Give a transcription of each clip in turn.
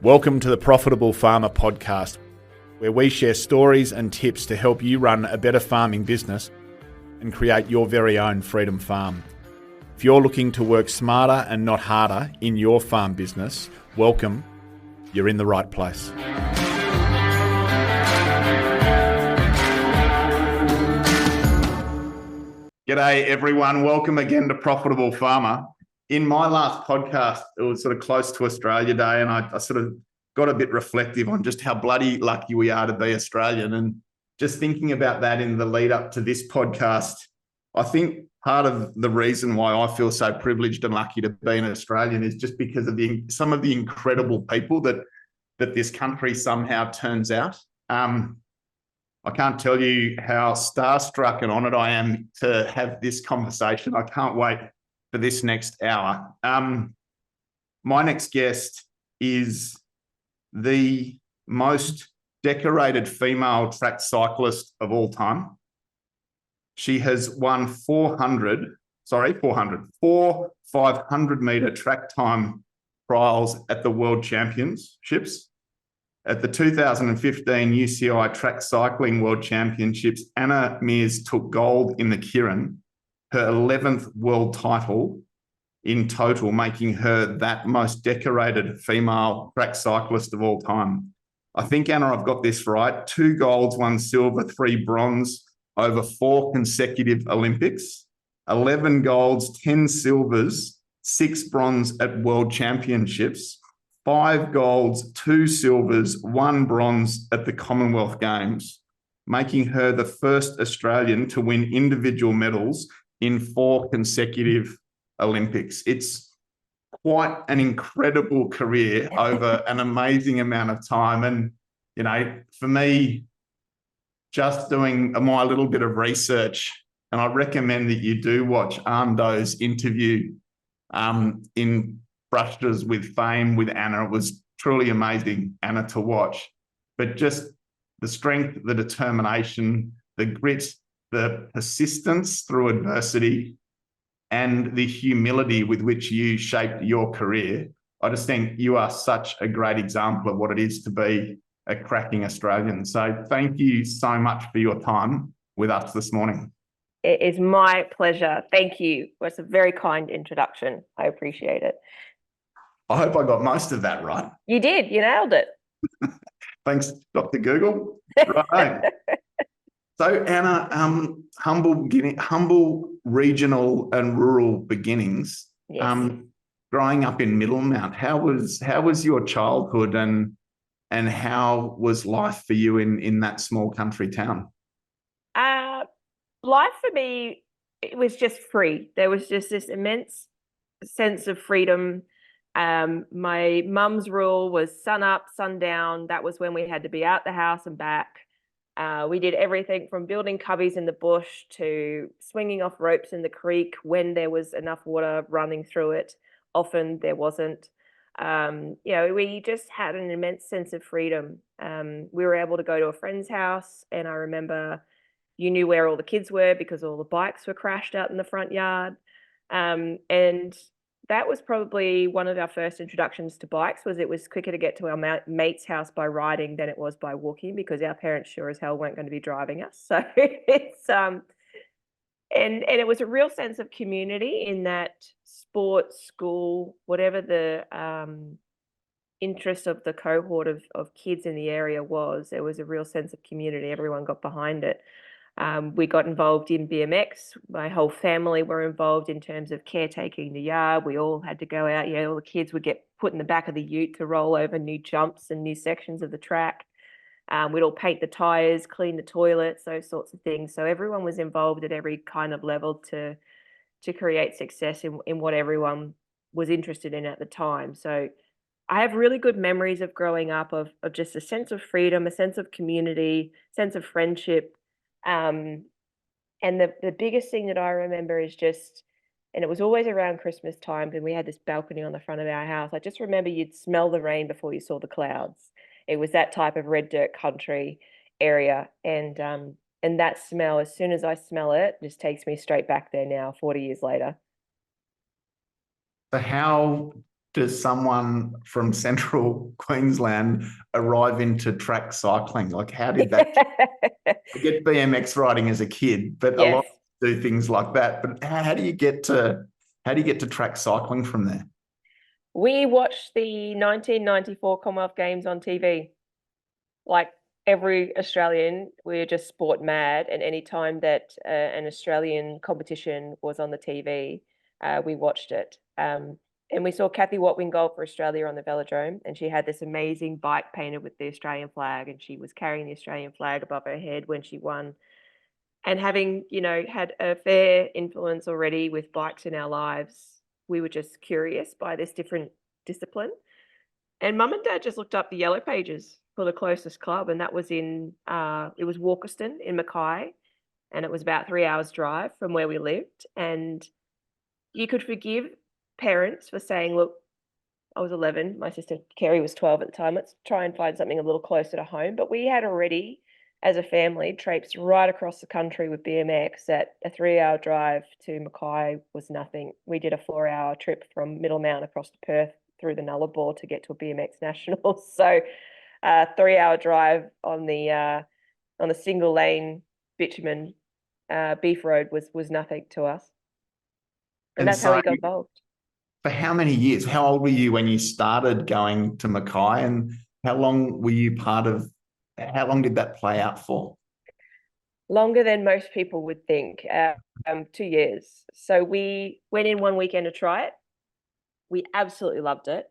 Welcome to the Profitable Farmer podcast, where we share stories and tips to help you run a better farming business and create your very own freedom farm. If you're looking to work smarter and not harder in your farm business, welcome. You're in the right place. G'day everyone, welcome again to Profitable Farmer. In my last podcast, it was sort of close to Australia Day, and I sort of got a bit reflective on just how bloody lucky we are to be Australian. And just thinking about that in the lead up to this podcast, I think part of the reason why I feel so privileged and lucky to be an Australian is just because of some of the incredible people that this country somehow turns out. I can't tell you how starstruck and honoured I am to have this conversation. I can't wait for this next hour. My next guest is the most decorated female track cyclist of all time. She has won four 500-metre track time trials at the World Championships. At the 2015 UCI Track Cycling World Championships, Anna Meares took gold in the Kirin, her 11th world title in total, making her that most decorated female track cyclist of all time. I think, Anna, I've got this right. 2 golds, 1 silver, 3 bronze over 4 consecutive Olympics, 11 golds, 10 silvers, 6 bronze at World Championships, 5 golds, 2 silvers, 1 bronze at the Commonwealth Games, making her the first Australian to win individual medals in 4 consecutive Olympics. It's quite an incredible career over an amazing amount of time. And, you know, for me, just doing my little bit of research, and I recommend that you do watch Arndo's interview in Brushes with Fame with Anna. It was truly amazing, Anna, to watch. But just the strength, the determination, the grit, the persistence through adversity, and the humility with which you shaped your career. I just think you are such a great example of what it is to be a cracking Australian. So thank you so much for your time with us this morning. It is my pleasure. Thank you. It's a very kind introduction. I appreciate it. I hope I got most of that right. You did. You nailed it. Thanks, Dr. Google. Right. So, Anna, humble regional and rural beginnings. Yes. Growing up in Middlemount, how was your childhood, and how was life for you in that small country town? Life for me, it was just free. There was just this immense sense of freedom. My mum's rule was sun up, sun down. That was when we had to be out the house and back. We did everything from building cubbies in the bush to swinging off ropes in the creek when there was enough water running through it. Often there wasn't. We just had an immense sense of freedom. We were able to go to a friend's house, and I remember you knew where all the kids were because all the bikes were crashed out in the front yard. And that was probably one of our first introductions to bikes. It was quicker to get to our mate's house by riding than it was by walking, because our parents sure as hell weren't going to be driving us. So it's and it was a real sense of community in that sport, school, whatever the interest of the cohort of kids in the area was, there was a real sense of community. Everyone got behind it. We got involved in BMX. My whole family were involved in terms of caretaking the yard. We all had to go out. All the kids would get put in the back of the ute to roll over new jumps and new sections of the track. We'd all paint the tyres, clean the toilets, those sorts of things. So everyone was involved at every kind of level to create success in what everyone was interested in at the time. So I have really good memories of growing up of just a sense of freedom, a sense of community, sense of friendship. And the biggest thing that I remember is just, and it was always around Christmas time, and we had this balcony on the front of our house. I just remember you'd smell the rain before you saw the clouds. It was that type of red dirt country area. And that smell, as soon as I smell it, just takes me straight back there now, 40 years later. So how does someone from central Queensland arrive into track cycling? Like, how did that? I get BMX riding as a kid, but a lot Yes. do things like that. But how do you get to track cycling from there? We watched the 1994 Commonwealth Games on TV. Like every Australian, we were just sport mad. And any time that an Australian competition was on the TV, we watched it. And we saw Kathy Watwin gold for Australia on the velodrome, and she had this amazing bike painted with the Australian flag, and she was carrying the Australian flag above her head when she won. And having, had a fair influence already with bikes in our lives, we were just curious by this different discipline. And mum and dad just looked up the yellow pages for the closest club, and that was it was Walkerston in Mackay, and it was about 3 hours drive from where we lived. And you could forgive parents for saying, look, I was 11, my sister Kerry was 12 at the time, let's try and find something a little closer to home. But we had already, as a family, traipsed right across the country with BMX. That a 3-hour drive to Mackay was nothing. We did a 4-hour trip from Middlemount across to Perth through the Nullarbor to get to a BMX national. So 3-hour drive on the single lane bitumen beef road was nothing to us. And that's how so we got involved. for how many years? How old were you when you started going to Mackay, and how long were you part of? How long did that play out for? Longer than most people would think. 2 years. So we went in one weekend to try it. We absolutely loved it.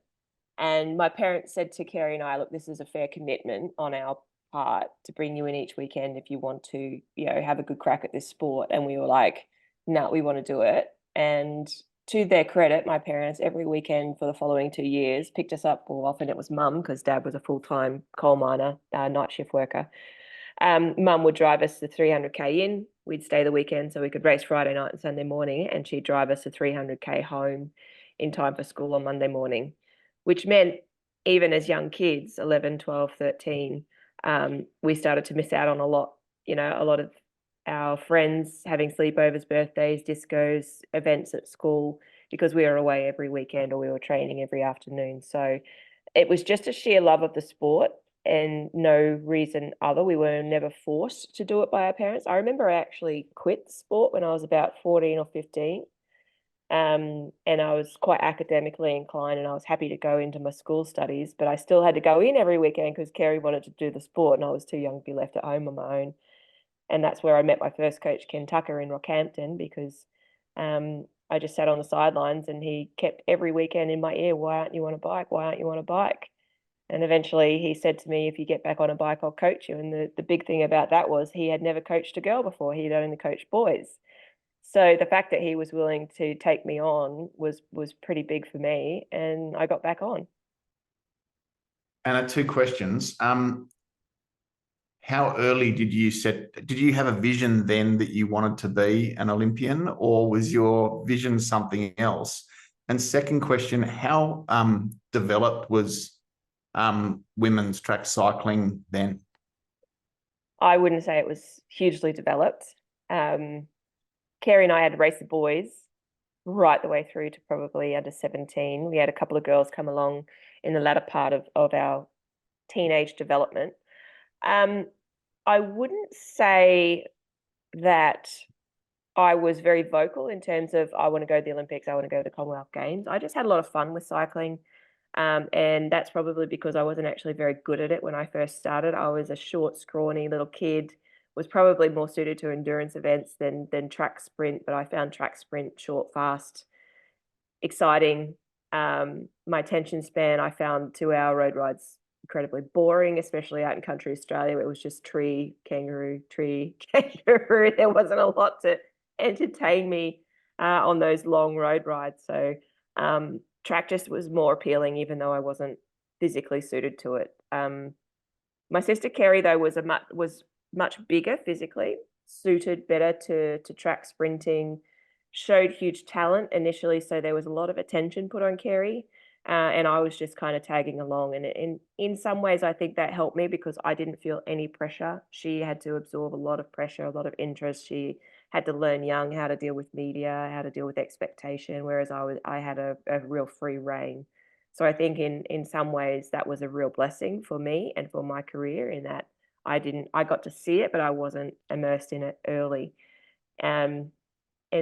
And my parents said to Kerry and I, look, this is a fair commitment on our part to bring you in each weekend if you want to, have a good crack at this sport. And we were like, no, we want to do it. And to their credit, my parents every weekend for the following 2 years picked us up. Well, often it was mum because dad was a full-time coal miner, night shift worker. Mum would drive us the 300k in. We'd stay the weekend so we could race Friday night and Sunday morning, and she'd drive us the 300k home in time for school on Monday morning, which meant even as young kids, 11, 12, 13, we started to miss out on a lot of our friends having sleepovers, birthdays, discos, events at school, because we were away every weekend or we were training every afternoon. So it was just a sheer love of the sport and no reason other. We were never forced to do it by our parents. I remember I actually quit sport when I was about 14 or 15. And I was quite academically inclined and I was happy to go into my school studies, but I still had to go in every weekend because Kerry wanted to do the sport and I was too young to be left at home on my own. And that's where I met my first coach, Ken Tucker, in Rockhampton, because I just sat on the sidelines and he kept every weekend in my ear, why aren't you on a bike? Why aren't you on a bike? And eventually he said to me, if you get back on a bike, I'll coach you. And the big thing about that was he had never coached a girl before. He'd only coached boys. So the fact that he was willing to take me on was pretty big for me. And I got back on. And two questions. How early did you have a vision then that you wanted to be an Olympian, or was your vision something else? And second question, how developed was women's track cycling then? I wouldn't say it was hugely developed. Kerry and I had to race the boys right the way through to probably under 17. We had a couple of girls come along in the latter part of our teenage development. I wouldn't say that I was very vocal in terms of I want to go to the Olympics, I want to go to the Commonwealth Games. I just had a lot of fun with cycling. And that's probably because I wasn't actually very good at it when I first started. I was a short, scrawny little kid, was probably more suited to endurance events than track sprint, but I found track sprint short, fast, exciting. My attention span, I found 2-hour road rides incredibly boring, especially out in country Australia, where it was just tree, kangaroo, tree, kangaroo. There wasn't a lot to entertain me on those long road rides. So track just was more appealing, even though I wasn't physically suited to it. My sister Kerry, though, was much bigger physically, suited better to track sprinting, showed huge talent initially, so there was a lot of attention put on Kerry, and I was just kind of tagging along. And in some ways, I think that helped me because I didn't feel any pressure. She had to absorb a lot of pressure, a lot of interest. She had to learn young how to deal with media, how to deal with expectation, whereas I had a real free reign. So I think in some ways that was a real blessing for me and for my career, in that I got to see it, but I wasn't immersed in it early. And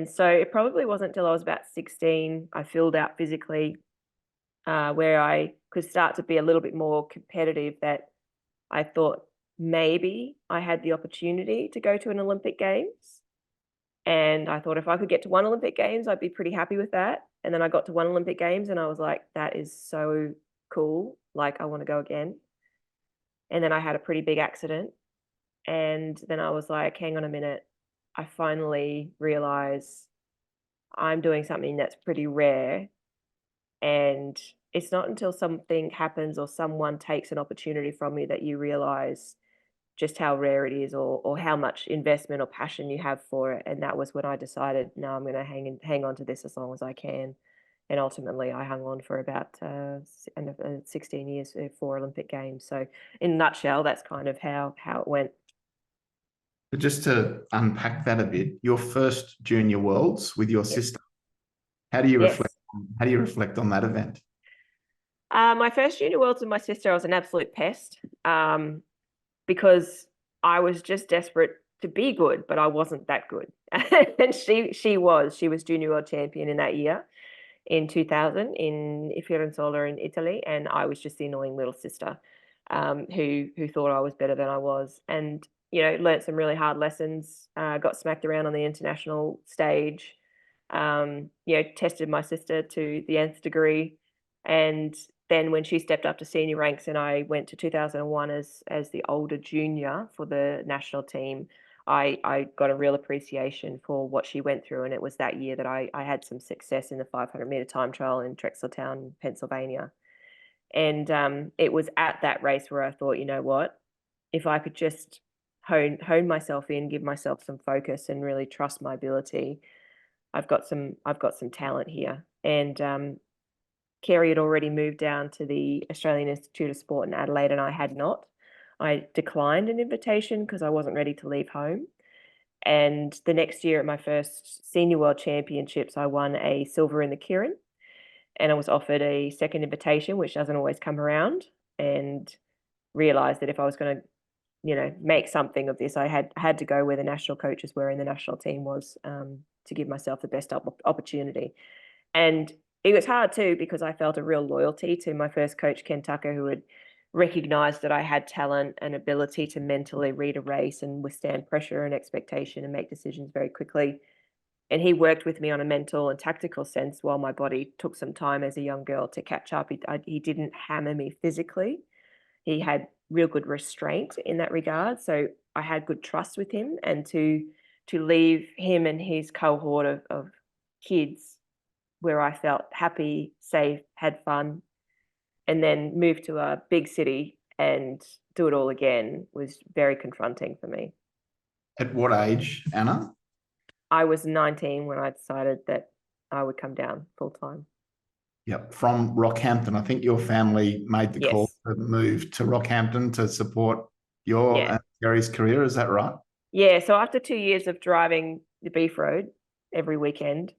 so it probably wasn't till I was about 16, I filled out physically, where I could start to be a little bit more competitive, that I thought maybe I had the opportunity to go to an Olympic Games. And I thought if I could get to one Olympic Games, I'd be pretty happy with that. And then I got to one Olympic Games and I was like, that is so cool. Like, I want to go again. And then I had a pretty big accident. And then I was like, hang on a minute. I finally realized I'm doing something that's pretty rare. And it's not until something happens or someone takes an opportunity from me that you realize just how rare it is, or how much investment or passion you have for it. And that was when I decided, no, I'm going to hang on to this as long as I can. And ultimately I hung on for about 16 years for Olympic Games. So in a nutshell, that's kind of how it went. But just to unpack that a bit, your first junior worlds with your sister, how do you Yes. reflect on that event? My first junior worlds with my sister, I was an absolute pest, because I was just desperate to be good, but I wasn't that good. And she was junior world champion in that year, in 2000, in Firenzuola in Italy, and I was just the annoying little sister, who thought I was better than I was, and learned some really hard lessons. Got smacked around on the international stage. Tested my sister to the nth degree, and then when she stepped up to senior ranks and I went to 2001 as the older junior for the national team, I got a real appreciation for what she went through. And it was that year that I had some success in the 500-meter time trial in Trexlertown, Pennsylvania. And it was at that race where I thought, you know what, if I could just hone myself in, give myself some focus and really trust my ability, I've got some talent here. And Kerry had already moved down to the Australian Institute of Sport in Adelaide, and I had not. I declined an invitation because I wasn't ready to leave home. And the next year at my first Senior World Championships, I won a silver in the Keirin, and I was offered a second invitation, which doesn't always come around, and realized that if I was going to, make something of this, I had to go where the national coaches were and the national team was, to give myself the best opportunity. And it was hard too, because I felt a real loyalty to my first coach, Ken Tucker, who had recognized that I had talent and ability to mentally read a race and withstand pressure and expectation and make decisions very quickly. And he worked with me on a mental and tactical sense while my body took some time as a young girl to catch up. He didn't hammer me physically. He had real good restraint in that regard. So I had good trust with him, and to leave him and his cohort of kids where I felt happy, safe, had fun, and then move to a big city and do it all again was very confronting for me. At what age, Anna? I was 19 when I decided that I would come down full time. Yep, from Rockhampton. I think your family made the call Yes. to move to Rockhampton to support your Yeah. and Gary's career. Is that right? Yeah. So after 2 years of driving the Beef Road every weekend,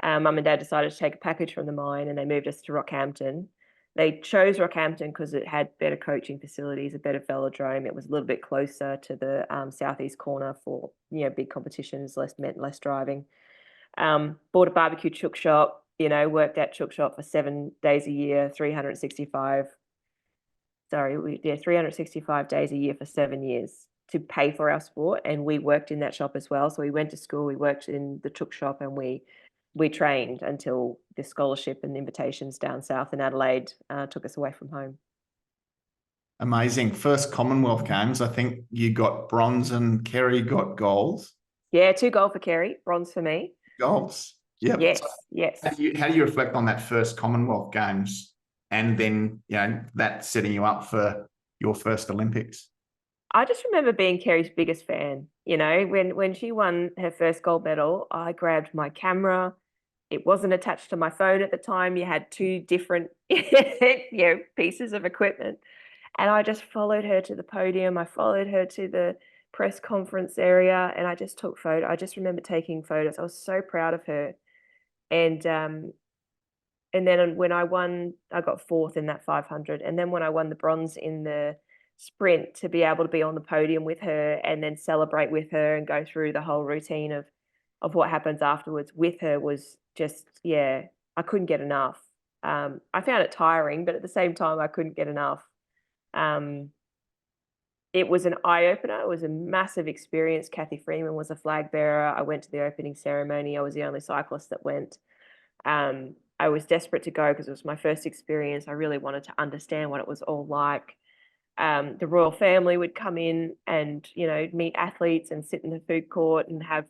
Mum and Dad decided to take a package from the mine, and they moved us to Rockhampton. They chose Rockhampton because it had better coaching facilities, a better velodrome. It was a little bit closer to the southeast corner for big competitions, meant less driving. Bought a barbecue chook shop. Worked at chook shop for 7 days a year, 365. Sorry, 365 days a year for 7 years to pay for our sport, and we worked in that shop as well. So we went to school, we worked in the chook shop, and we trained until the scholarship and invitations down south in Adelaide took us away from home. Amazing. First Commonwealth Games, I think you got bronze and Kerry got gold. Yeah, 2 gold for Kerry, bronze for me. Golds. Yep. Yes, So yes. how do you reflect on that first Commonwealth Games, and then that setting you up for your first Olympics? I just remember being Kerry's biggest fan. When she won her first gold medal, I grabbed my camera. It wasn't attached to my phone at the time. You had 2 different pieces of equipment. And I just followed her to the podium. I followed her to the press conference area, and I just took photos. I just remember taking photos. I was so proud of her. And And then when I won, I got fourth in that 500. And then when I won the bronze in the sprint, to be able to be on the podium with her and then celebrate with her and go through the whole routine of what happens afterwards with her was just, yeah, I couldn't get enough. I found it tiring, but at the same time, I couldn't get enough. It was an eye-opener. It was a massive experience. Kathy Freeman was a flag bearer. I went to the opening ceremony. I was the only cyclist that went. I was desperate to go because it was my first experience. I really wanted to understand what it was all like. The royal family would come in and, you know, meet athletes and sit in the food court and have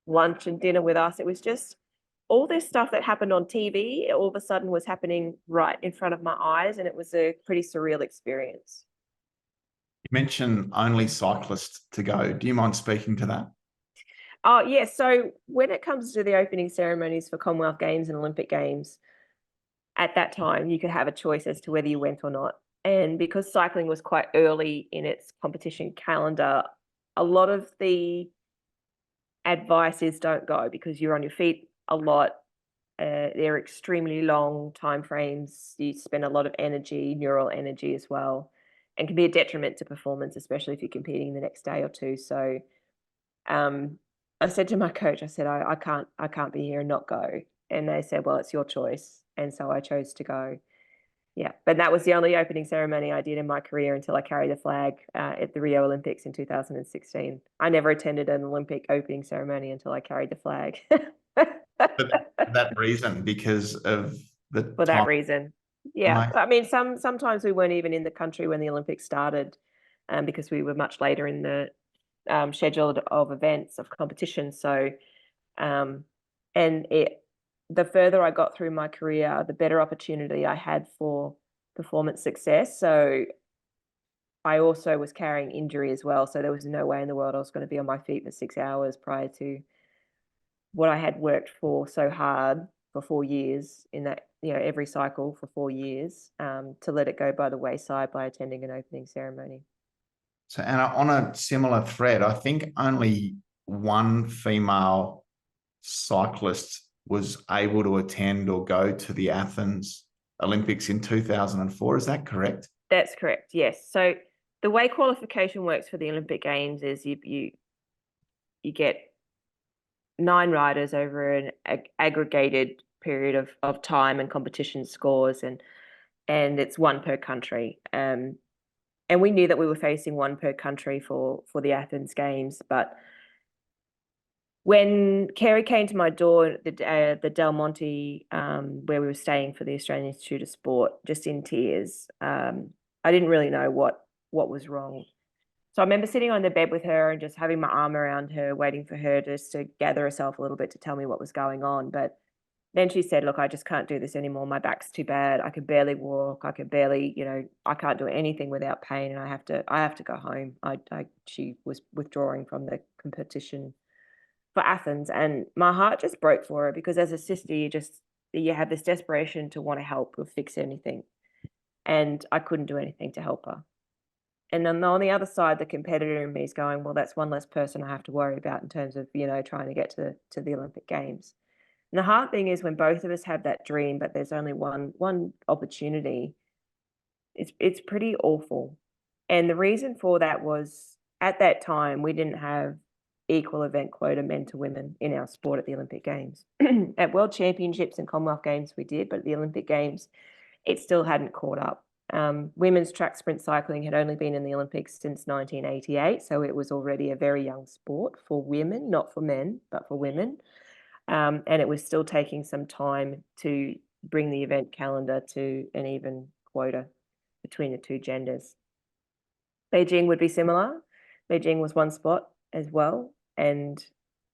lunch and dinner with us. It was just all this stuff that happened on TV, all of a sudden was happening right in front of my eyes. And it was a pretty surreal experience. You mentioned only cyclists to go. Do you mind speaking to that? Oh, yeah. So when it comes to the opening ceremonies for Commonwealth Games and Olympic Games, at that time, you could have a choice as to whether you went or not. And because cycling was quite early in its competition calendar, a lot of the advice is don't go because you're on your feet a lot. They're extremely long time frames. You spend a lot of energy, neural energy as well, and can be a detriment to performance, especially if you're competing the next day or two. So I said to my coach, I said, I can't be here and not go. And they said, well, it's your choice. And so I chose to go. Yeah, but that was the only opening ceremony I did in my career until I carried the flag at the Rio Olympics in 2016. I never attended an Olympic opening ceremony until I carried the flag. For that reason, because of the For that reason. Yeah, I I mean, sometimes we weren't even in the country when the Olympics started, because we were much later in the schedule of events of competition. So, the further I got through my career, the better opportunity I had for performance success. So I also was carrying injury as well. So there was no way in the world I was going to be on my feet for 6 hours prior to what I had worked for so hard for 4 years in that, you know, every cycle for 4 years, to let it go by the wayside by attending an opening ceremony. So, Anna, on a similar thread, I think only one female cyclist was able to attend or go to the Athens Olympics in 2004. Is that correct? That's correct. Yes. So the way qualification works for the Olympic Games is you get 9 riders over an aggregated period of time and competition scores, and it's one per country. And we knew that we were facing one per country for the Athens Games, but when Kerry came to my door, the Del Monte, where we were staying for the Australian Institute of Sport, just in tears, I didn't really know what was wrong. So I remember sitting on the bed with her and just having my arm around her, waiting for her just to gather herself a little bit to tell me what was going on. But then she said, look, I just can't do this anymore. My back's too bad. I could barely walk. I could barely, you know, I can't do anything without pain, and I have to go home. She was withdrawing from the competition for Athens, and my heart just broke for her because as a sister, you have this desperation to want to help or fix anything, and I couldn't do anything to help her. And then on the other side, the competitor in me is going, well, that's one less person I have to worry about in terms of, you know, trying to get to the Olympic Games. And the hard thing is when both of us have that dream, but there's only one opportunity, it's pretty awful. And the reason for that was at that time, we didn't have equal event quota men to women in our sport at the Olympic Games. At World Championships and Commonwealth Games, we did, but at the Olympic Games, it still hadn't caught up. Women's track sprint cycling had only been in the Olympics since 1988, so it was already a very young sport for women, not for men, but for women. And it was still taking some time to bring the event calendar to an even quota between the two genders. Beijing would be similar. Beijing was one spot as well, and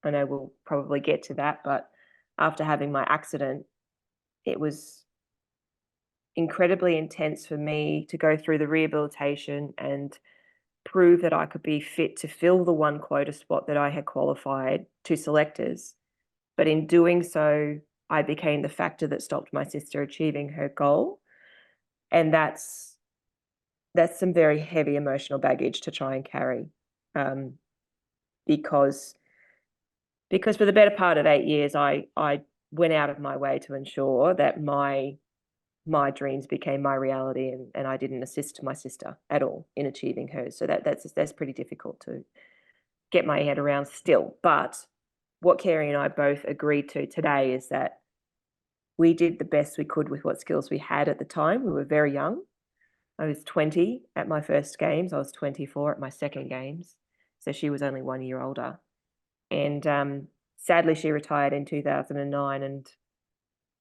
I know we'll probably get to that, but after having my accident, it was incredibly intense for me to go through the rehabilitation and prove that I could be fit to fill the one quota spot that I had qualified to selectors. But in doing so, I became the factor that stopped my sister achieving her goal. And that's some very heavy emotional baggage to try and carry, because for the better part of 8 years, I went out of my way to ensure that my dreams became my reality, and I didn't assist my sister at all in achieving hers. So that's pretty difficult to get my head around still. But what Carrie and I both agreed to today is that we did the best we could with what skills we had at the time. We were very young. I was 20 at my first games. I was 24 at my second games. So she was only 1 year older. And sadly, she retired in 2009, and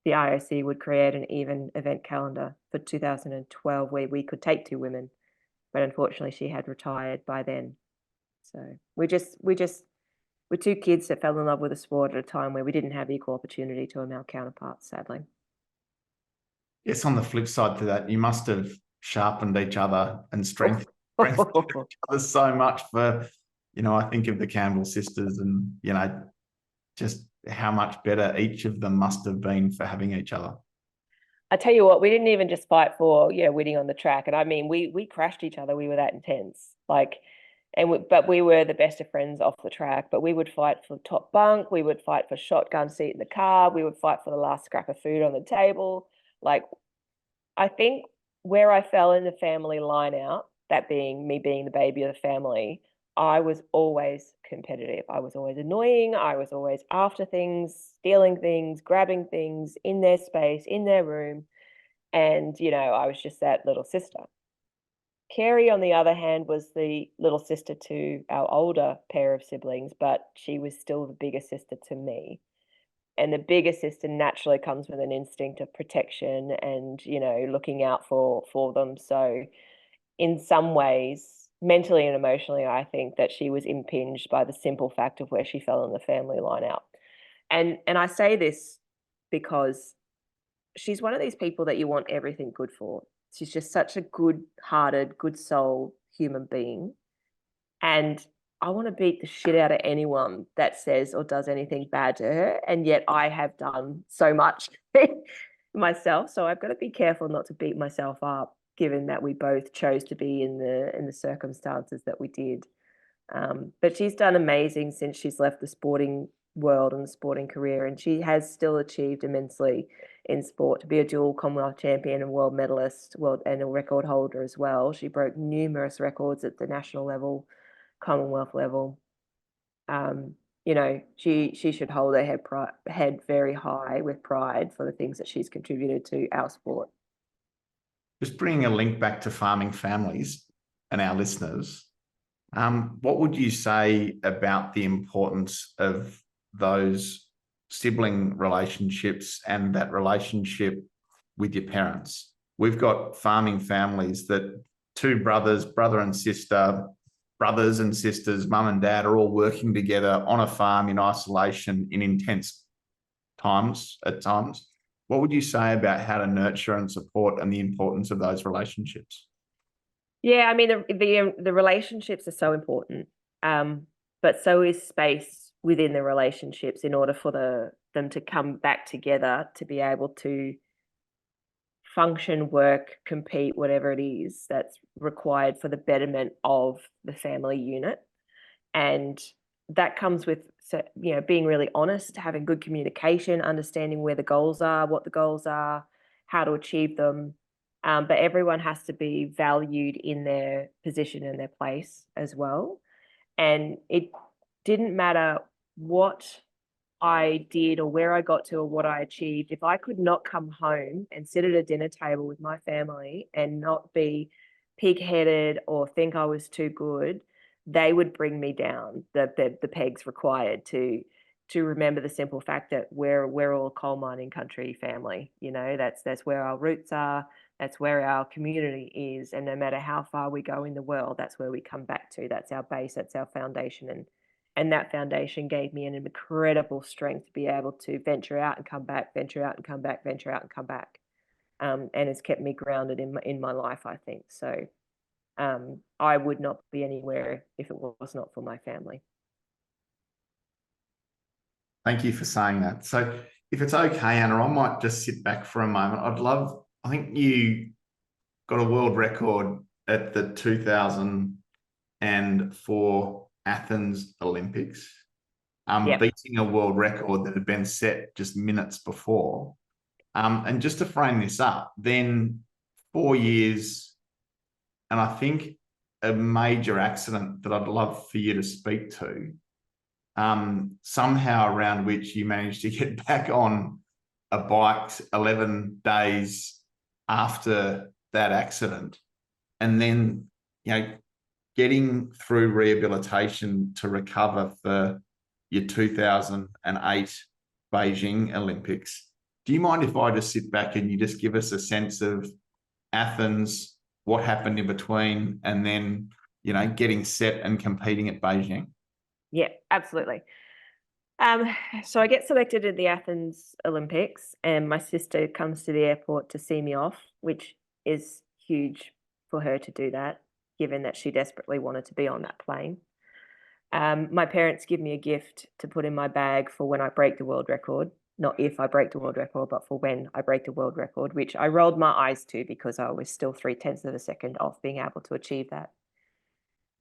the IOC would create an even event calendar for 2012 where we could take 2 women. But unfortunately, she had retired by then. So we're 2 kids that fell in love with a sport at a time where we didn't have equal opportunity to our male counterparts, sadly. Yes, on the flip side to that, you must have sharpened each other and strengthened each other so much for, I think of the Campbell sisters and, just how much better each of them must have been for having each other. I tell you what, we didn't even just fight for, winning on the track. And I mean, we crashed each other. We were that intense. But we were the best of friends off the track. But we would fight for top bunk. We would fight for shotgun seat in the car. We would fight for the last scrap of food on the table. I think where I fell in the family line out, that being me being the baby of the family, I was always competitive. I was always annoying. I was always after things, stealing things, grabbing things in their space, in their room. And, I was just that little sister. Carrie, on the other hand, was the little sister to our older pair of siblings, but she was still the bigger sister to me. And the bigger sister naturally comes with an instinct of protection and, looking out for them. So in some ways, mentally and emotionally, I think that she was impinged by the simple fact of where she fell in the family line out. And I say this because she's one of these people that you want everything good for. She's just such a good-hearted, good soul human being. And I want to beat the shit out of anyone that says or does anything bad to her. And yet I have done so much myself. So I've got to be careful not to beat myself up, given that we both chose to be in the circumstances that we did. But she's done amazing since she's left the sporting world and the sporting career, and she has still achieved immensely in sport to be a dual Commonwealth champion and world medalist, and a record holder as well. She broke numerous records at the national level, Commonwealth level. She should hold her head very high with pride for the things that she's contributed to our sport. Just bringing a link back to farming families and our listeners, what would you say about the importance of those sibling relationships and that relationship with your parents? We've got farming families that 2 brothers, brother and sister, brothers and sisters, mum and dad are all working together on a farm in isolation in intense times at times. What would you say about how to nurture and support and the importance of those relationships? Yeah, I mean, the relationships are so important, but so is space within the relationships in order for them to come back together to be able to function, work, compete, whatever it is that's required for the betterment of the family unit. And that comes with, being really honest, having good communication, understanding where the goals are, what the goals are, how to achieve them. But everyone has to be valued in their position and their place as well. And it didn't matter what I did or where I got to or what I achieved. If I could not come home and sit at a dinner table with my family and not be pig-headed or think I was too good, they would bring me down the pegs required to remember the simple fact that we're all a coal mining country family. That's where our roots are. That's where our community is. And no matter how far we go in the world, that's where we come back to. That's our base. That's our foundation. And that foundation gave me an incredible strength to be able to venture out and come back, venture out and come back, venture out and come back. And it's kept me grounded in my life, I think. So I would not be anywhere if it was not for my family. Thank you for saying that. So if it's okay, Anna, I might just sit back for a moment. I think you got a world record at the 2004 Athens Olympics. Yep. beating a world record that had been set just minutes before. And just to frame this up, then 4 years, and I think a major accident that I'd love for you to speak to, somehow around which you managed to get back on a bike 11 days after that accident, and then, getting through rehabilitation to recover for your 2008 Beijing Olympics. Do you mind if I just sit back and you just give us a sense of Athens, what happened in between, and then, getting set and competing at Beijing? Yeah, absolutely. So I get selected at the Athens Olympics, and my sister comes to the airport to see me off, which is huge for her to do that, given that she desperately wanted to be on that plane. My parents give me a gift to put in my bag for when I break the world record. Not if I break the world record, but for when I break the world record, which I rolled my eyes to because I was still 0.3 of a second off being able to achieve that.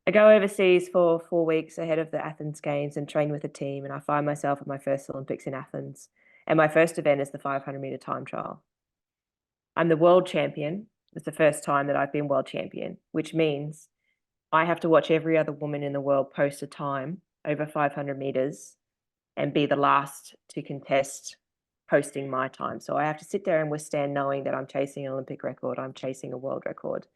I go overseas for 4 weeks ahead of the Athens Games and train with a team, and I find myself at my first Olympics in Athens. And my first event is the 500-meter time trial. I'm the world champion. It's the first time that I've been world champion, which means I have to watch every other woman in the world post a time over 500 meters and be the last to contest posting my time. So I have to sit there and withstand knowing that I'm chasing an Olympic record, I'm chasing a world record.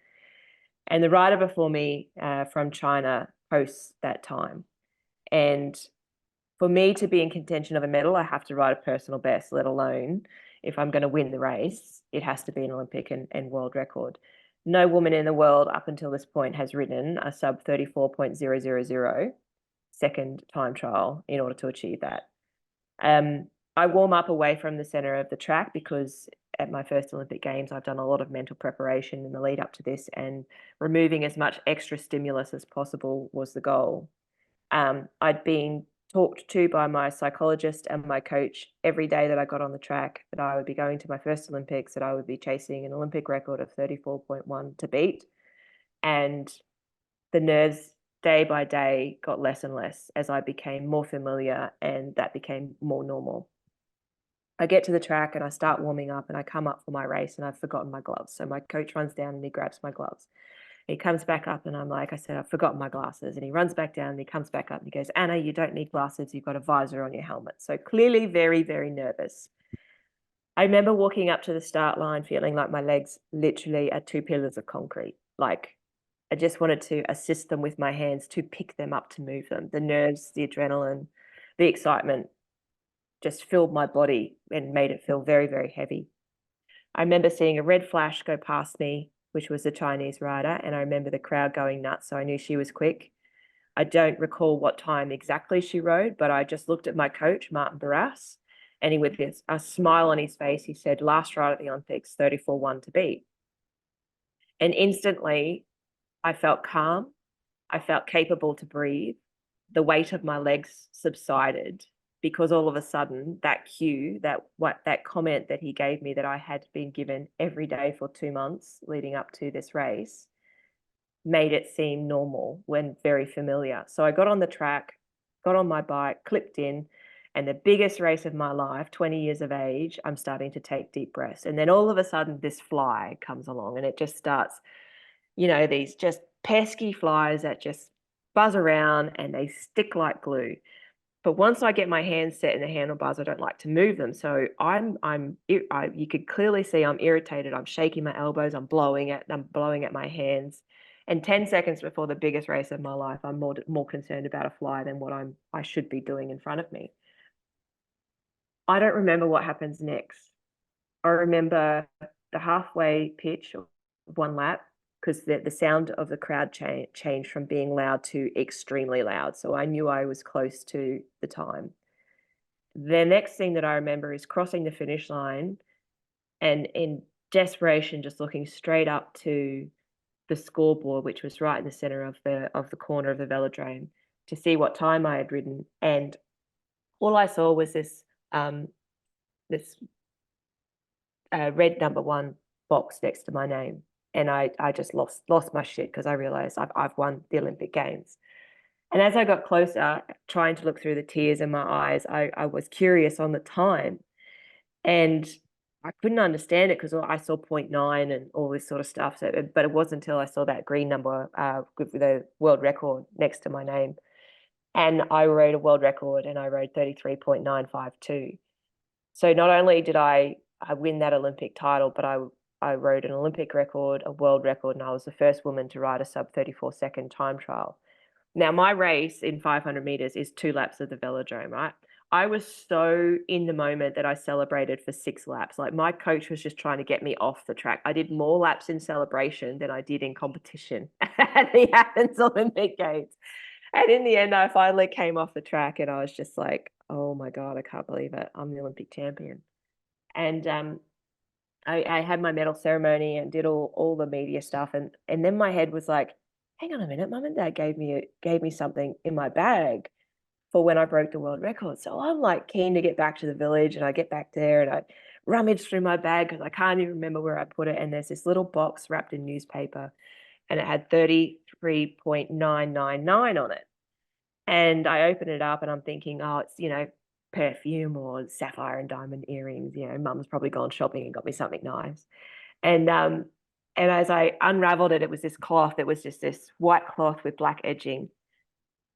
And the rider before me from China posts that time. And for me to be in contention of a medal, I have to ride a personal best, let alone if I'm going to win the race, it has to be an Olympic and world record. No woman in the world up until this point has ridden a sub 34.000 second time trial in order to achieve that. I warm up away from the center of the track because at my first Olympic Games, I've done a lot of mental preparation in the lead up to this, and removing as much extra stimulus as possible was the goal. I'd been talked to by my psychologist and my coach every day that I got on the track that I would be going to my first Olympics, that I would be chasing an Olympic record of 34.1 to beat. And the nerves day by day got less and less as I became more familiar, and that became more normal. I get to the track and I start warming up and I come up for my race and I've forgotten my gloves. So my coach runs down and he grabs my gloves. He comes back up and I'm like, I said, I've forgotten my glasses. And he runs back down and he comes back up and he goes, Anna, you don't need glasses. You've got a visor on your helmet. So clearly very, very nervous. I remember walking up to the start line feeling like my legs literally are 2 pillars of concrete. Like I just wanted to assist them with my hands to pick them up, to move them. The nerves, the adrenaline, the excitement just filled my body and made it feel very, very heavy. I remember seeing a red flash go past me, which was a Chinese rider, and I remember the crowd going nuts, so I knew she was quick. I don't recall what time exactly she rode, but I just looked at my coach, Martin Barras, and he, with a smile on his face, he said, last ride at the Olympics, 34.1 to beat. And instantly, I felt calm. I felt capable to breathe. The weight of my legs subsided, because all of a sudden that cue, that comment that he gave me that I had been given every day for 2 months leading up to this race made it seem normal when very familiar. So I got on the track, got on my bike, clipped in, and the biggest race of my life, 20 years of age, I'm starting to take deep breaths. And then all of a sudden this fly comes along and it just starts, these just pesky flies that just buzz around and they stick like glue. But once I get my hands set in the handlebars, I don't like to move them. So you could clearly see I'm irritated. I'm shaking my elbows. I'm blowing at my hands. And 10 seconds before the biggest race of my life, I'm more concerned about a fly than what I should be doing in front of me. I don't remember what happens next. I remember the halfway pitch of one lap, because the sound of the crowd changed from being loud to extremely loud. So I knew I was close to the time. The next thing that I remember is crossing the finish line and in desperation, just looking straight up to the scoreboard, which was right in the center of the corner of the velodrome, to see what time I had ridden. And all I saw was this red number 1 box next to my name. And I just lost my shit because I realized I've won the Olympic Games. And as I got closer, trying to look through the tears in my eyes, I was curious on the time. And I couldn't understand it because I saw 0.9 and all this sort of stuff. So, but it wasn't until I saw that green number with the world record next to my name. And I rode a world record and I rode 33.952. So not only did I win that Olympic title, but I rode an Olympic record, a world record, and I was the first woman to ride a sub 34-second time trial. Now, my race in 500 meters is 2 laps of the velodrome, right? I was so in the moment that I celebrated for 6 laps. Like, my coach was just trying to get me off the track. I did more laps in celebration than I did in competition at the Athens Olympic Games. And in the end, I finally came off the track and I was just like, oh my God, I can't believe it. I'm the Olympic champion. And I had my medal ceremony and did all the media stuff. And then my head was like, hang on a minute, Mum and Dad gave me something in my bag for when I broke the world record. So I'm like keen to get back to the village, and I get back there and I rummage through my bag because I can't even remember where I put it. And there's this little box wrapped in newspaper and it had 33.999 on it. And I open it up and I'm thinking, oh, it's, perfume or sapphire and diamond earrings. Mum's probably gone shopping and got me something nice. And as I unraveled it, it was this cloth. It was just this white cloth with black edging.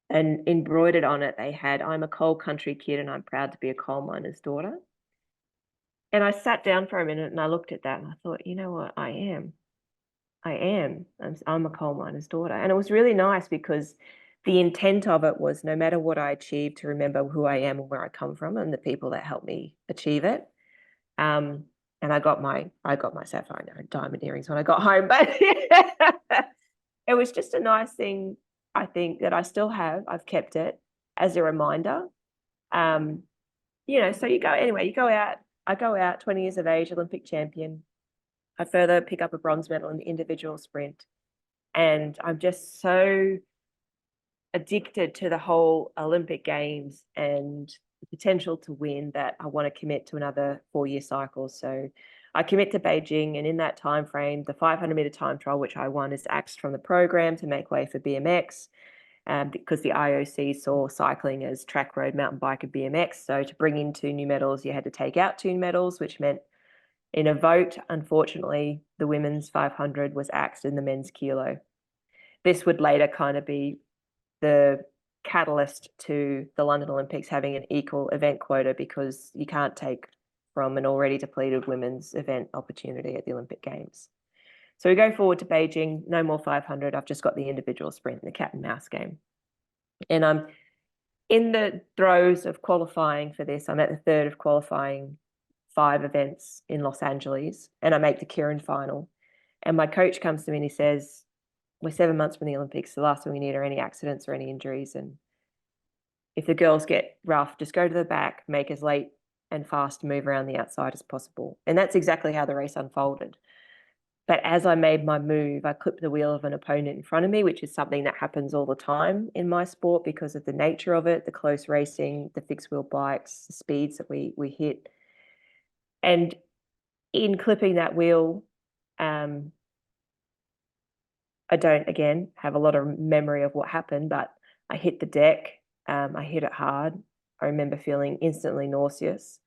And embroidered on it, they had, I'm a coal country kid and I'm proud to be a coal miner's daughter. And I sat down for a minute and I looked at that and I thought, you know what, I am. I'm a coal miner's daughter. And it was really nice because the intent of it was no matter what I achieve, to remember who I am and where I come from and the people that helped me achieve it. And I got my sapphire and diamond earrings when I got home, but it was just a nice thing, I think, that I still have. I've kept it as a reminder. So you go out. I go out, 20 years of age, Olympic champion. I further pick up a bronze medal in the individual sprint. And I'm just so addicted to the whole Olympic Games and the potential to win that I want to commit to another 4-year cycle. So I commit to Beijing, and in that time frame, the 500-meter time trial, which I won, is axed from the program to make way for BMX, because the IOC saw cycling as track, road, mountain bike, and BMX. So to bring in 2 new medals, you had to take out 2 medals, which meant in a vote, unfortunately, the women's 500 was axed in the men's kilo. This would later kind of be the catalyst to the London Olympics having an equal event quota, because you can't take from an already depleted women's event opportunity at the Olympic Games. So we go forward to Beijing, no more 500. I've just got the individual sprint, the cat and mouse game. And I'm in the throes of qualifying for this. I'm at the third of qualifying 5 events in Los Angeles, and I make the Kieran final. And my coach comes to me and he says, we're 7 months from the Olympics. The last thing we need are any accidents or any injuries. And if the girls get rough, just go to the back, make as late and fast move around the outside as possible. And that's exactly how the race unfolded. But as I made my move, I clipped the wheel of an opponent in front of me, which is something that happens all the time in my sport because of the nature of it, the close racing, the fixed wheel bikes, the speeds that we hit. And in clipping that wheel, I don't, again, have a lot of memory of what happened, but I hit the deck. I hit it hard. I remember feeling instantly nauseous.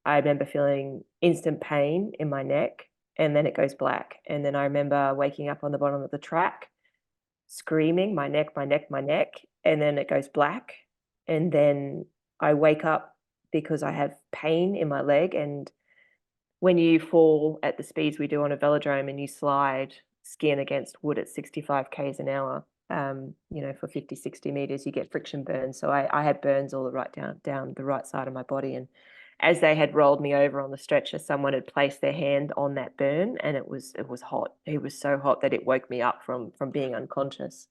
I remember feeling instant pain in my neck, and then it goes black. And then I remember waking up on the bottom of the track, screaming, my neck, my neck, my neck. And then it goes black. And then I wake up because I have pain in my leg. And when you fall at the speeds we do on a velodrome and you slide skin against wood at 65 k's an hour, for 50, 60 meters, you get friction burns. So I had burns all the right down the right side of my body. And as they had rolled me over on the stretcher, someone had placed their hand on that burn, and it was hot. It was so hot that it woke me up from being unconscious.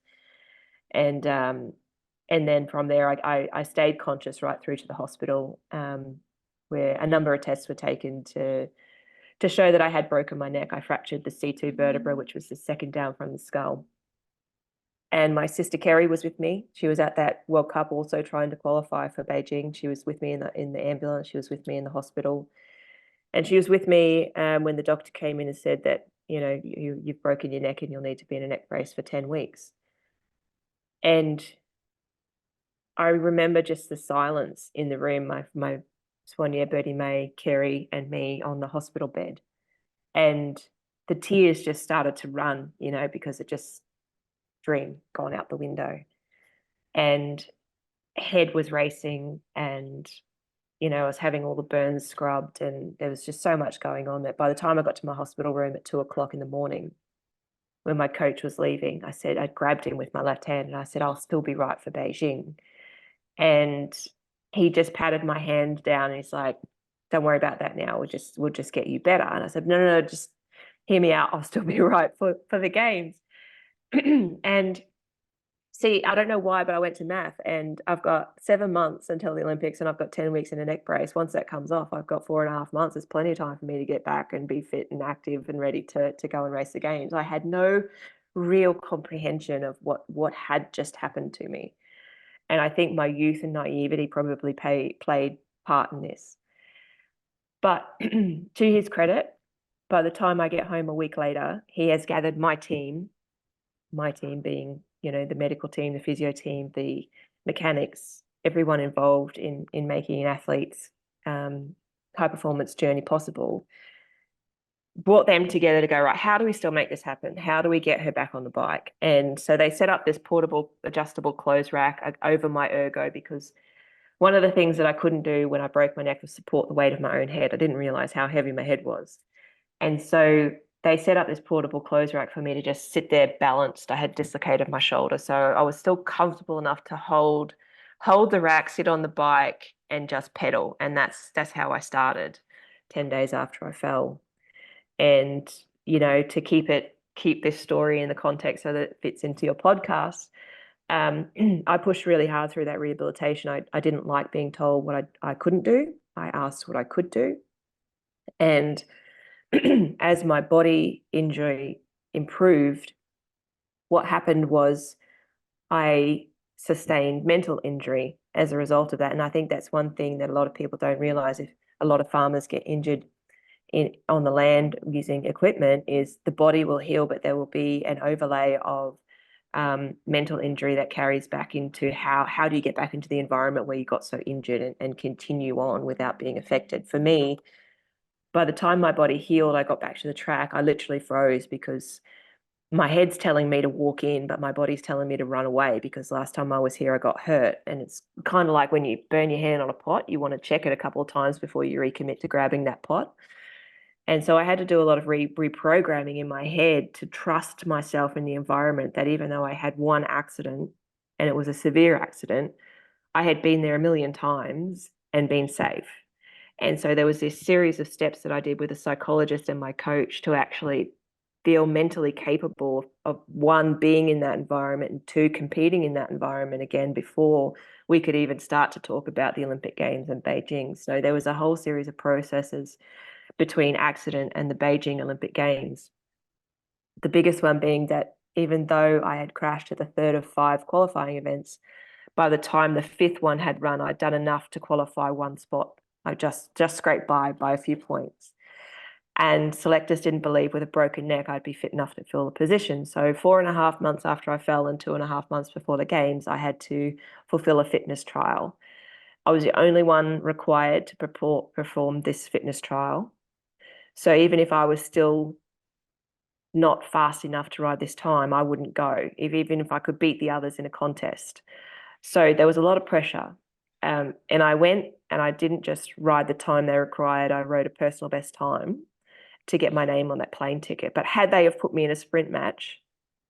And then from there, I stayed conscious right through to the hospital, where a number of tests were taken to show that I had broken my neck. I fractured the C2 vertebra, which was the second down from the skull. And my sister Kerry was with me. She was at that World Cup also trying to qualify for Beijing. She was with me in the ambulance. She was with me in the hospital. And she was with me when the doctor came in and said that, you've broken your neck and you'll need to be in a neck brace for 10 weeks. And I remember just the silence in the room, my Sonia, Bertie May, Kerry, and me on the hospital bed. And the tears just started to run, you know, because it just dream gone out the window. And head was racing, and you know, I was having all the burns scrubbed, and there was just so much going on that by the time I got to my hospital room at 2 o'clock in the morning, when my coach was leaving, I grabbed him with my left hand and I said, I'll still be right for Beijing. And he just patted my hand down and he's like, don't worry about that now. We'll just get you better. And I said, no, just hear me out. I'll still be right for the games. And see, I don't know why, but I went to math and I've got 7 months until the Olympics and I've got 10 weeks in a neck brace. Once that comes off, I've got 4.5 months. There's plenty of time for me to get back and be fit and active and ready to go and race the games. I had no real comprehension of what had just happened to me. And I think my youth and naivety probably played part in this. But to his credit, by the time I get home a week later, he has gathered my team being, you know, the medical team, the physio team, the mechanics, everyone involved in making an athlete's high performance journey possible, brought them together to go, right, how do we still make this happen? How do we get her back on the bike? And so they set up this portable adjustable clothes rack over my ergo, because one of the things that I couldn't do when I broke my neck was support the weight of my own head. I didn't realize how heavy my head was. And so they set up this portable clothes rack for me to just sit there balanced. I had dislocated my shoulder, so I was still comfortable enough to hold the rack, sit on the bike and just pedal. And that's how I started 10 days after I fell. And, you know, to keep this story in the context so that it fits into your podcast, I pushed really hard through that rehabilitation. I didn't like being told what I couldn't do. I asked what I could do. And as my body injury improved, what happened was I sustained mental injury as a result of that. And I think that's one thing that a lot of people don't realize. If a lot of farmers get injured on the land using equipment, is the body will heal, but there will be an overlay of mental injury that carries back into how do you get back into the environment where you got so injured and continue on without being affected. For me, by the time my body healed, I got back to the track, I literally froze, because my head's telling me to walk in, but my body's telling me to run away, because last time I was here, I got hurt. And it's kind of like when you burn your hand on a pot, you want to check it a couple of times before you recommit to grabbing that pot. And so I had to do a lot of reprogramming in my head to trust myself in the environment, that even though I had one accident and it was a severe accident, I had been there a million times and been safe. And so there was this series of steps that I did with a psychologist and my coach to actually feel mentally capable of, one, being in that environment, and two, competing in that environment again before we could even start to talk about the Olympic Games in Beijing. So there was a whole series of processes between accident and the Beijing Olympic Games. The biggest one being that even though I had crashed at the third of 5 qualifying events, by the time the 5th one had run, I'd done enough to qualify one spot. I just scraped by a few points. And selectors didn't believe with a broken neck I'd be fit enough to fill the position. So 4.5 months after I fell and 2.5 months before the games, I had to fulfill a fitness trial. I was the only one required to perform this fitness trial. So even if I was still not fast enough to ride this time, I wouldn't go, even if I could beat the others in a contest. So there was a lot of pressure. And I went, and I didn't just ride the time they required. I rode a personal best time to get my name on that plane ticket. But had they have put me in a sprint match,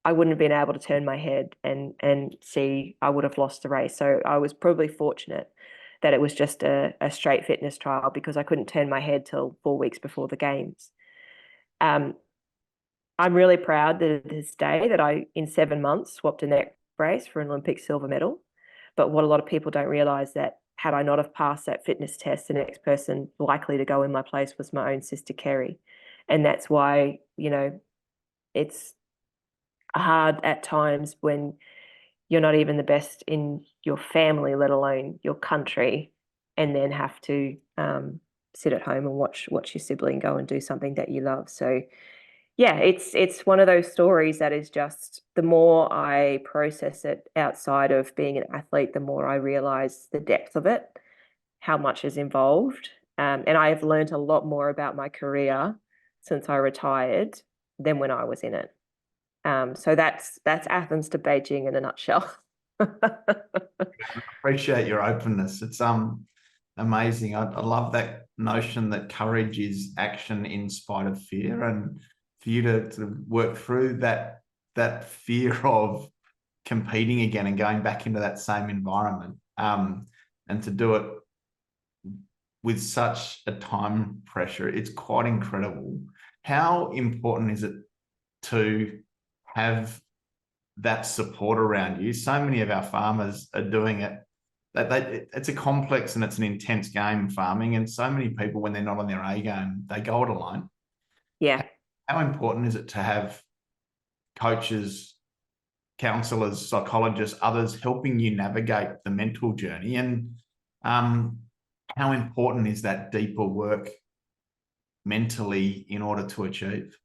I wouldn't have been able to turn my head and see I would have lost the race. So I was probably fortunate that it was just a straight fitness trial, because I couldn't turn my head till 4 weeks before the games. I'm really proud that this day that I, in 7 months, swapped a neck brace for an Olympic silver medal. But what a lot of people don't realize, that had I not have passed that fitness test, the next person likely to go in my place was my own sister, Kerry. And that's why, you know, it's hard at times when you're not even the best in your family, let alone your country, and then have to sit at home and watch your sibling go and do something that you love. So Yeah, it's one of those stories that is just, the more I process it outside of being an athlete, the more I realize the depth of it, how much is involved. And I have learned a lot more about my career since I retired than when I was in it. So that's Athens to Beijing in a nutshell. Appreciate your openness. It's amazing. I love that notion that courage is action in spite of fear, and for you to work through that fear of competing again and going back into that same environment, and to do it with such a time pressure, it's quite incredible. How important is it to have that support around you? So many of our farmers are doing it. It's a complex and it's an intense game, farming, and so many people, when they're not on their A game, they go it alone. Yeah. How important is it to have coaches, counselors, psychologists, others helping you navigate the mental journey? And how important is that deeper work mentally in order to achieve?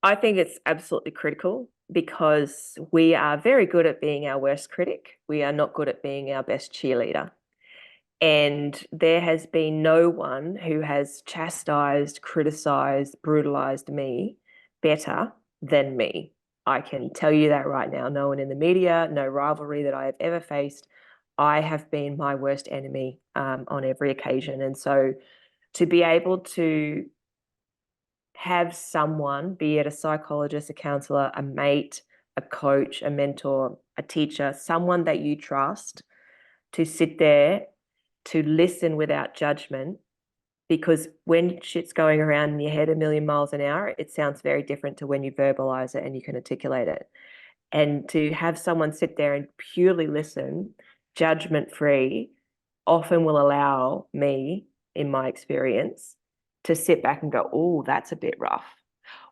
I think it's absolutely critical, because we are very good at being our worst critic. We are not good at being our best cheerleader. And there has been no one who has chastised, criticized, brutalized me better than me. I can tell you that right now. No one in the media, no rivalry that I have ever faced. I have been my worst enemy on every occasion. And so to be able to have someone, be it a psychologist, a counselor, a mate, a coach, a mentor, a teacher, someone that you trust, to sit there, to listen without judgment, because when shit's going around in your head a million miles an hour, it sounds very different to when you verbalize it and you can articulate it. And to have someone sit there and purely listen, judgment free, often will allow me, in my experience, to sit back and go, oh, that's a bit rough.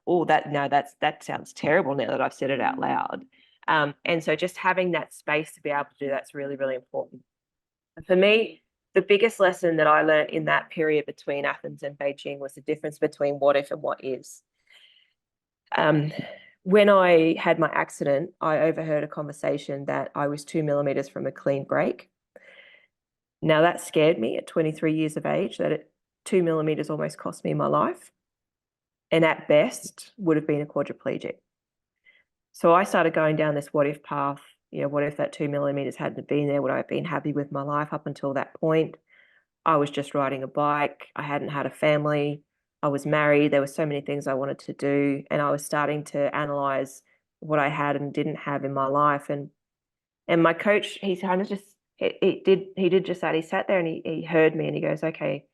Oh, that sounds terrible now that I've said it out loud. And so just having that space to be able to do that's really, really important. For me, the biggest lesson that I learned in that period between Athens and Beijing was the difference between what if and what is. When I had my accident, I overheard a conversation that I was 2 millimeters from a clean break. Now that scared me at 23 years of age, that 2 millimeters almost cost me my life, and at best would have been a quadriplegic. So I started going down this what if path. What if that 2 millimeters hadn't been there? Would I have been happy with my life up until that point? I was just riding a bike. I hadn't had a family. I was married. There were so many things I wanted to do. And I was starting to analyze what I had and didn't have in my life. And my coach, he kind of just, he did just that. He sat there and he heard me and he goes, okay,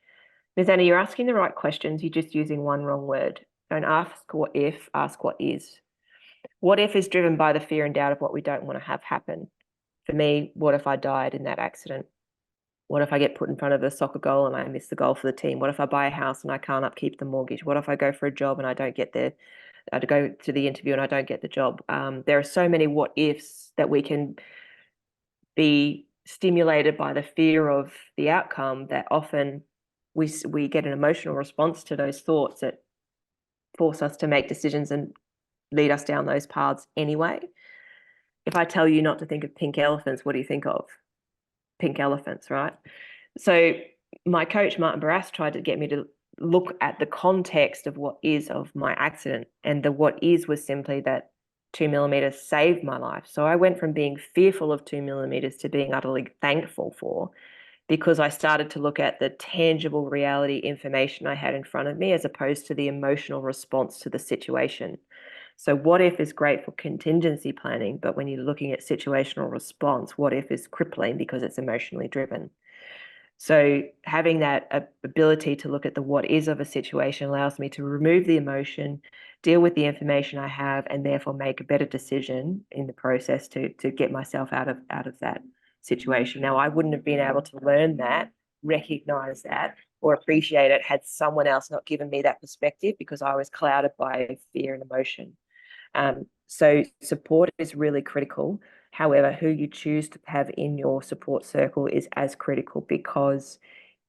Ms. Anna, you're asking the right questions. You're just using one wrong word. Don't ask what if, ask what is. What if is driven by the fear and doubt of what we don't want to have happen. For me, what if I died in that accident? What if I get put in front of a soccer goal and I miss the goal for the team? What if I buy a house and I can't upkeep the mortgage? What if I go for a job and I don't get there, to go to the interview and I don't get the job? There are so many what ifs that we can be stimulated by the fear of the outcome, that often we get an emotional response to those thoughts that force us to make decisions and lead us down those paths anyway. If I tell you not to think of pink elephants, what do you think of? Pink elephants, right? So my coach, Martin Barras, tried to get me to look at the context of what is of my accident. And the what is was simply that 2 millimeters saved my life. So I went from being fearful of 2 millimeters to being utterly thankful for, because I started to look at the tangible reality information I had in front of me, as opposed to the emotional response to the situation. So what if is great for contingency planning, but when you're looking at situational response, what if is crippling because it's emotionally driven. So having that ability to look at the what is of a situation allows me to remove the emotion, deal with the information I have, and therefore make a better decision in the process to get myself out of that situation. Now, I wouldn't have been able to learn that, recognize that, or appreciate it had someone else not given me that perspective, because I was clouded by fear and emotion. So support is really critical. However, who you choose to have in your support circle is as critical, because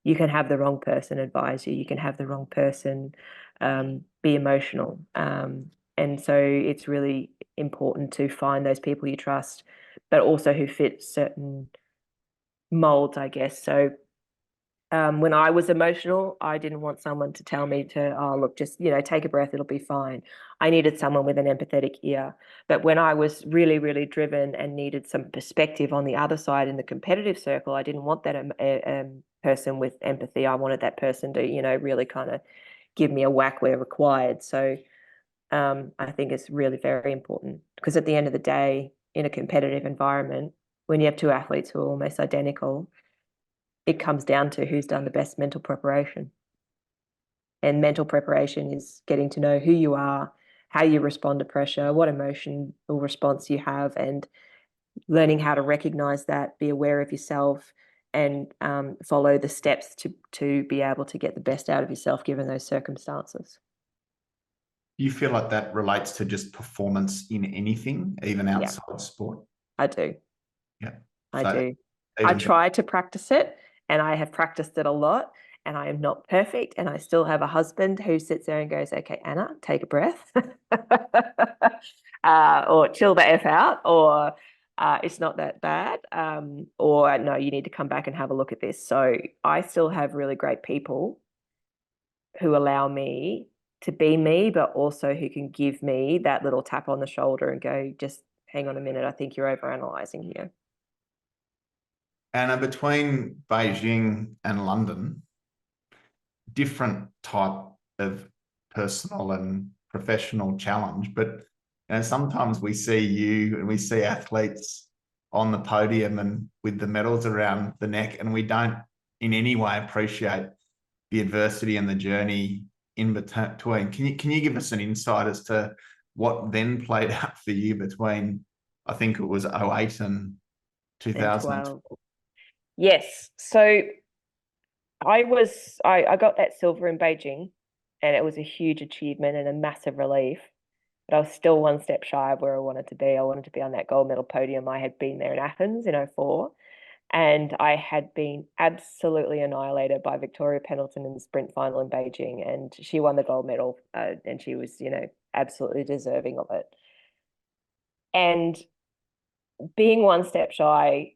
you can have the wrong person advise you. You can have the wrong person be emotional. And so it's really important to find those people you trust, but also who fit certain molds, I guess. So when I was emotional, I didn't want someone to tell me to, oh, look, just, take a breath, it'll be fine. I needed someone with an empathetic ear. But when I was really, really driven and needed some perspective on the other side in the competitive circle, I didn't want that person with empathy. I wanted that person to, really kind of give me a whack where required. So I think it's really very important, because at the end of the day, in a competitive environment, when you have two athletes who are almost identical, it comes down to who's done the best mental preparation. And mental preparation is getting to know who you are, how you respond to pressure, what emotional response you have, and learning how to recognize that, be aware of yourself, and follow the steps to be able to get the best out of yourself given those circumstances. Do you feel like that relates to just performance in anything, even outside sport? I do. Yeah. I do. I try to practice it, and I have practiced it a lot, and I am not perfect, and I still have a husband who sits there and goes, okay, Anna, take a breath, or chill the F out, or it's not that bad, or no, you need to come back and have a look at this. So I still have really great people who allow me to be me, but also who can give me that little tap on the shoulder and go, just hang on a minute, I think you're overanalyzing here. Anna, between Beijing and London, different type of personal and professional challenge, but sometimes we see you and we see athletes on the podium and with the medals around the neck, and we don't in any way appreciate the adversity and the journey in between. Can you give us an insight as to what then played out for you between, I think it was 2008 and 2012? Yes. So I got that silver in Beijing, and it was a huge achievement and a massive relief. But I was still one step shy of where I wanted to be. I wanted to be on that gold medal podium. I had been there in Athens in 2004, and I had been absolutely annihilated by Victoria Pendleton in the sprint final in Beijing, and she won the gold medal, and she was, absolutely deserving of it. And being one step shy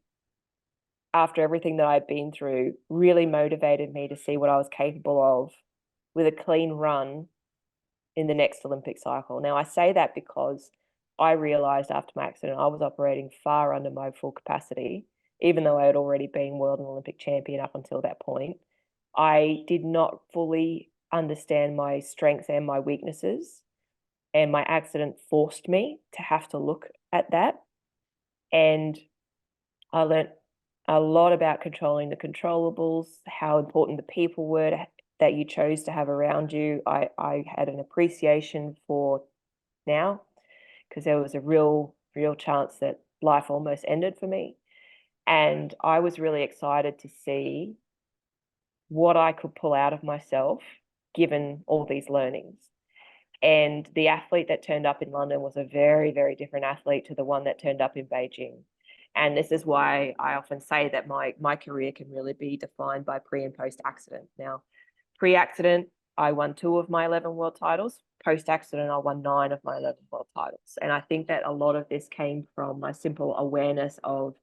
after everything that I'd been through really motivated me to see what I was capable of with a clean run in the next Olympic cycle. Now, I say that because I realized after my accident, I was operating far under my full capacity, even though I had already been world and Olympic champion up until that point. I did not fully understand my strengths and my weaknesses, and my accident forced me to have to look at that. And I learned a lot about controlling the controllables, how important the people were that you chose to have around you. I had an appreciation for now, because there was a real chance that life almost ended for me. And I was really excited to see what I could pull out of myself given all these learnings. And the athlete that turned up in London was a very, very different athlete to the one that turned up in Beijing. And this is why I often say that my career can really be defined by pre and post accident. Now, pre-accident, I won 2 of my 11 world titles. Post-accident, I won 9 of my 11 world titles. And I think that a lot of this came from my simple awareness of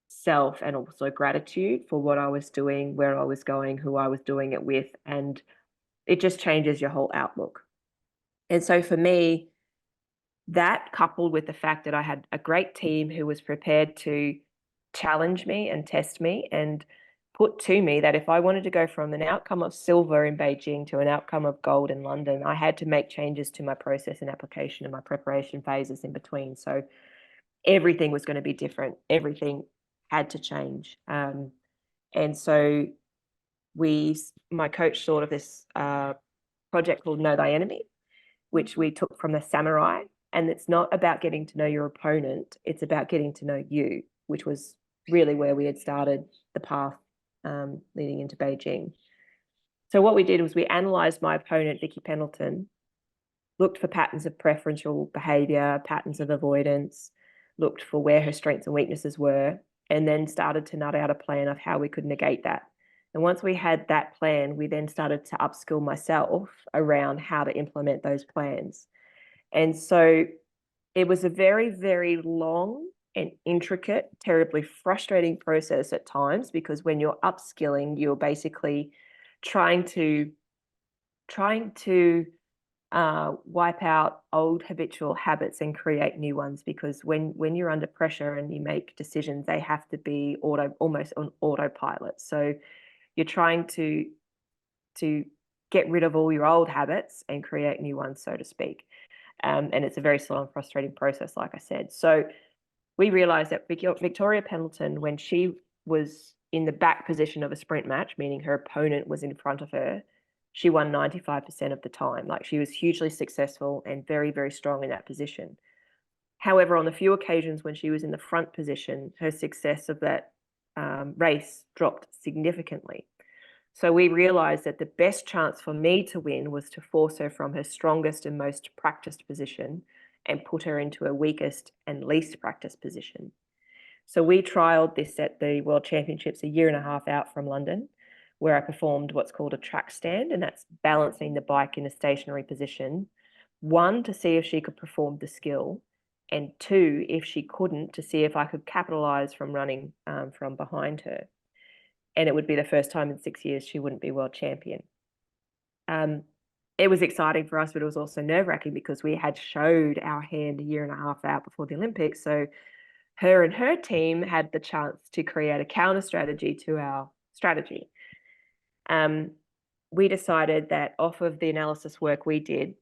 self, and also gratitude for what I was doing, where I was going, who I was doing it with. And it just changes your whole outlook. And so for me, that coupled with the fact that I had a great team who was prepared to challenge me and test me and put to me that if I wanted to go from an outcome of silver in Beijing to an outcome of gold in London, I had to make changes to my process and application and my preparation phases in between. So everything was going to be different. Everything had to change. And so my coach thought of this project called Know Thy Enemy, which we took from the samurai. And it's not about getting to know your opponent, it's about getting to know you, which was really where we had started the path leading into Beijing. So what we did was we analysed my opponent, Vicky Pendleton, looked for patterns of preferential behaviour, patterns of avoidance, looked for where her strengths and weaknesses were, and then started to nut out a plan of how we could negate that. And once we had that plan, we then started to upskill myself around how to implement those plans. And so it was a very, very long and intricate, terribly frustrating process at times, because when you're upskilling, you're basically trying to wipe out old habitual habits and create new ones, because when you're under pressure and you make decisions, they have to be almost on autopilot. So you're trying to get rid of all your old habits and create new ones, so to speak. And it's a very slow and frustrating process, like I said. So we realized that Victoria Pendleton, when she was in the back position of a sprint match, meaning her opponent was in front of her, she won 95% of the time. Like, she was hugely successful and very, very strong in that position. However, on the few occasions when she was in the front position, her success of that race dropped significantly. So we realized that the best chance for me to win was to force her from her strongest and most practiced position and put her into her weakest and least practiced position. So we trialed this at the World Championships a year and a half out from London, where I performed what's called a track stand, and that's balancing the bike in a stationary position. One, to see if she could perform the skill, and two, if she couldn't, to see if I could capitalize from running from behind her. And it would be the first time in 6 years she wouldn't be world champion. It was exciting for us, but it was also nerve-wracking because we had showed our hand a year and a half out before the Olympics. So her and her team had the chance to create a counter strategy to our strategy. We decided that off of the analysis work we did,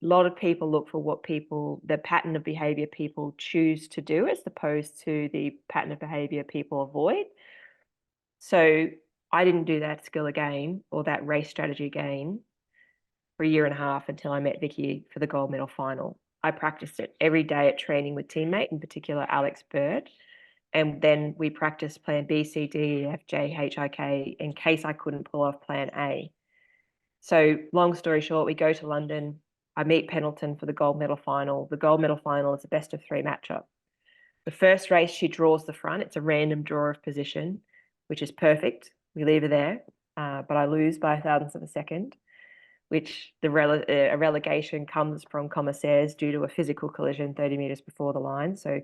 a lot of people look for the pattern of behavior people choose to do as opposed to the pattern of behavior people avoid. So I didn't do that skill again, or that race strategy again, for a year and a half until I met Vicky for the gold medal final. I practiced it every day at training with teammate, in particular Alex Bird. And then we practiced plan B, C, D, E, F, J, H, I, K in case I couldn't pull off plan A. So long story short, we go to London. I meet Pendleton for the gold medal final. The gold medal final is a best of three matchup. The first race, she draws the front. It's a random draw of position, which is perfect. We leave her there, but I lose by 1,000th of a second, which a relegation comes from commissaires due to a physical collision 30 metres before the line. So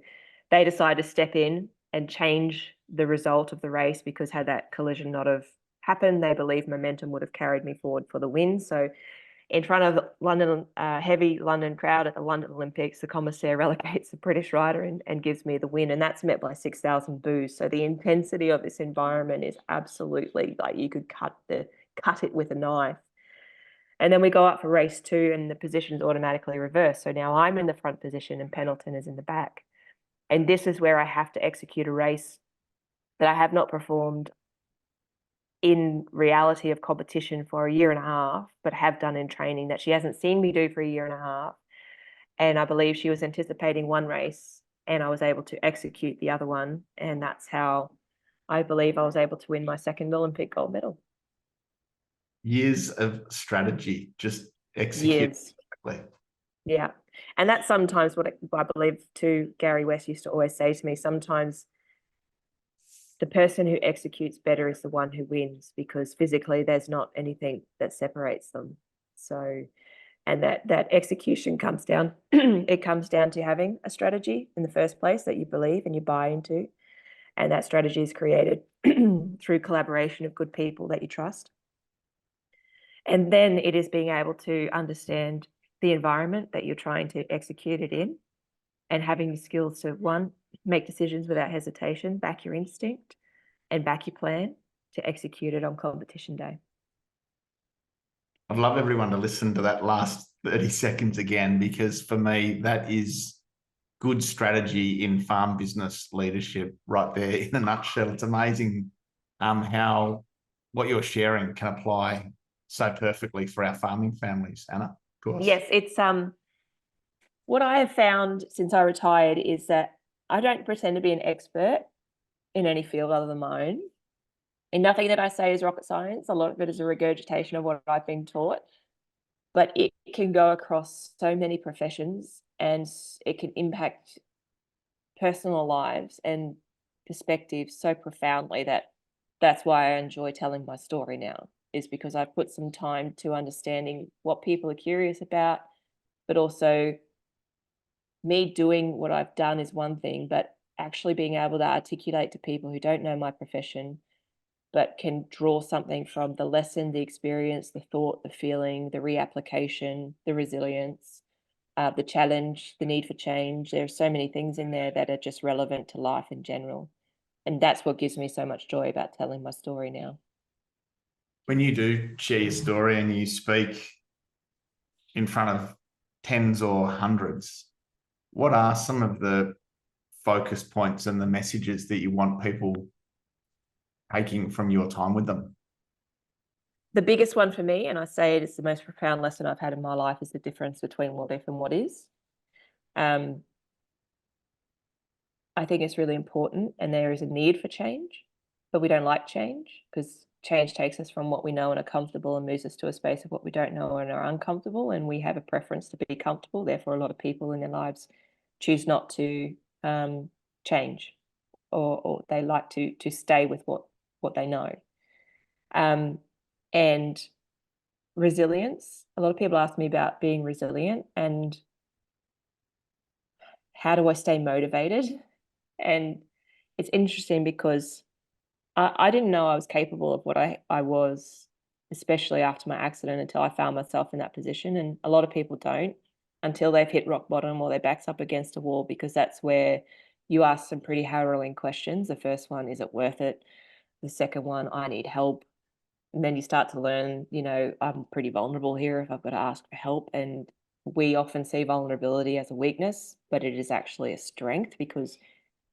they decide to step in and change the result of the race, because had that collision not have happened, they believe momentum would have carried me forward for the win. So in front of London, heavy London crowd at the London Olympics, the commissaire relegates the British rider and gives me the win. And that's met by 6,000 boos. So the intensity of this environment is absolutely like you could cut it with a knife. And then we go up for race two, and the position is automatically reversed. So now I'm in the front position and Pendleton is in the back. And this is where I have to execute a race that I have not performed in reality of competition for a year and a half, but have done in training, that she hasn't seen me do for a year and a half. And I believe she was anticipating one race and I was able to execute the other one. And that's how I believe I was able to win my second Olympic gold medal. Years of strategy, just execute perfectly. Yeah. And that's sometimes what I believe too, Gary West used to always say to me, sometimes the person who executes better is the one who wins, because physically there's not anything that separates them. So, and that execution comes down, it comes down to having a strategy in the first place that you believe and you buy into. And that strategy is created through collaboration of good people that you trust. And then it is being able to understand the environment that you're trying to execute it in, and having the skills to, one, make decisions without hesitation, back your instinct and back your plan to execute it on competition day. I'd love everyone to listen to that last 30 seconds again, because for me, that is good strategy in farm business leadership right there in a nutshell. It's amazing how what you're sharing can apply so perfectly for our farming families, Anna. Of course. Yes, it's what I have found since I retired is that I don't pretend to be an expert in any field other than my own. And nothing that I say is rocket science. A lot of it is a regurgitation of what I've been taught. But it can go across so many professions, and it can impact personal lives and perspectives so profoundly that that's why I enjoy telling my story now, is because I've put some time to understanding what people are curious about, but also me doing what I've done is one thing, but actually being able to articulate to people who don't know my profession, but can draw something from the lesson, the experience, the thought, the feeling, the reapplication, the resilience, the challenge, the need for change. There are so many things in there that are just relevant to life in general. And that's what gives me so much joy about telling my story now. When you do share your story and you speak in front of tens or hundreds, what are some of the focus points and the messages that you want people taking from your time with them? The biggest one for me, and I say it is the most profound lesson I've had in my life, is the difference between what if and what is. I think it's really important, and there is a need for change, but we don't like change because change takes us from what we know and are comfortable and moves us to a space of what we don't know and are uncomfortable. And we have a preference to be comfortable. Therefore, a lot of people in their lives choose not to change, or they like to stay with what they know. And resilience. A lot of people ask me about being resilient and how do I stay motivated? And it's interesting because I didn't know I was capable of what I was, especially after my accident, until I found myself in that position. And a lot of people don't until they've hit rock bottom or their back's up against a wall, because that's where you ask some pretty harrowing questions. The first one, is it worth it? The second one, I need help. And then you start to learn, I'm pretty vulnerable here if I've got to ask for help. And we often see vulnerability as a weakness, but it is actually a strength, because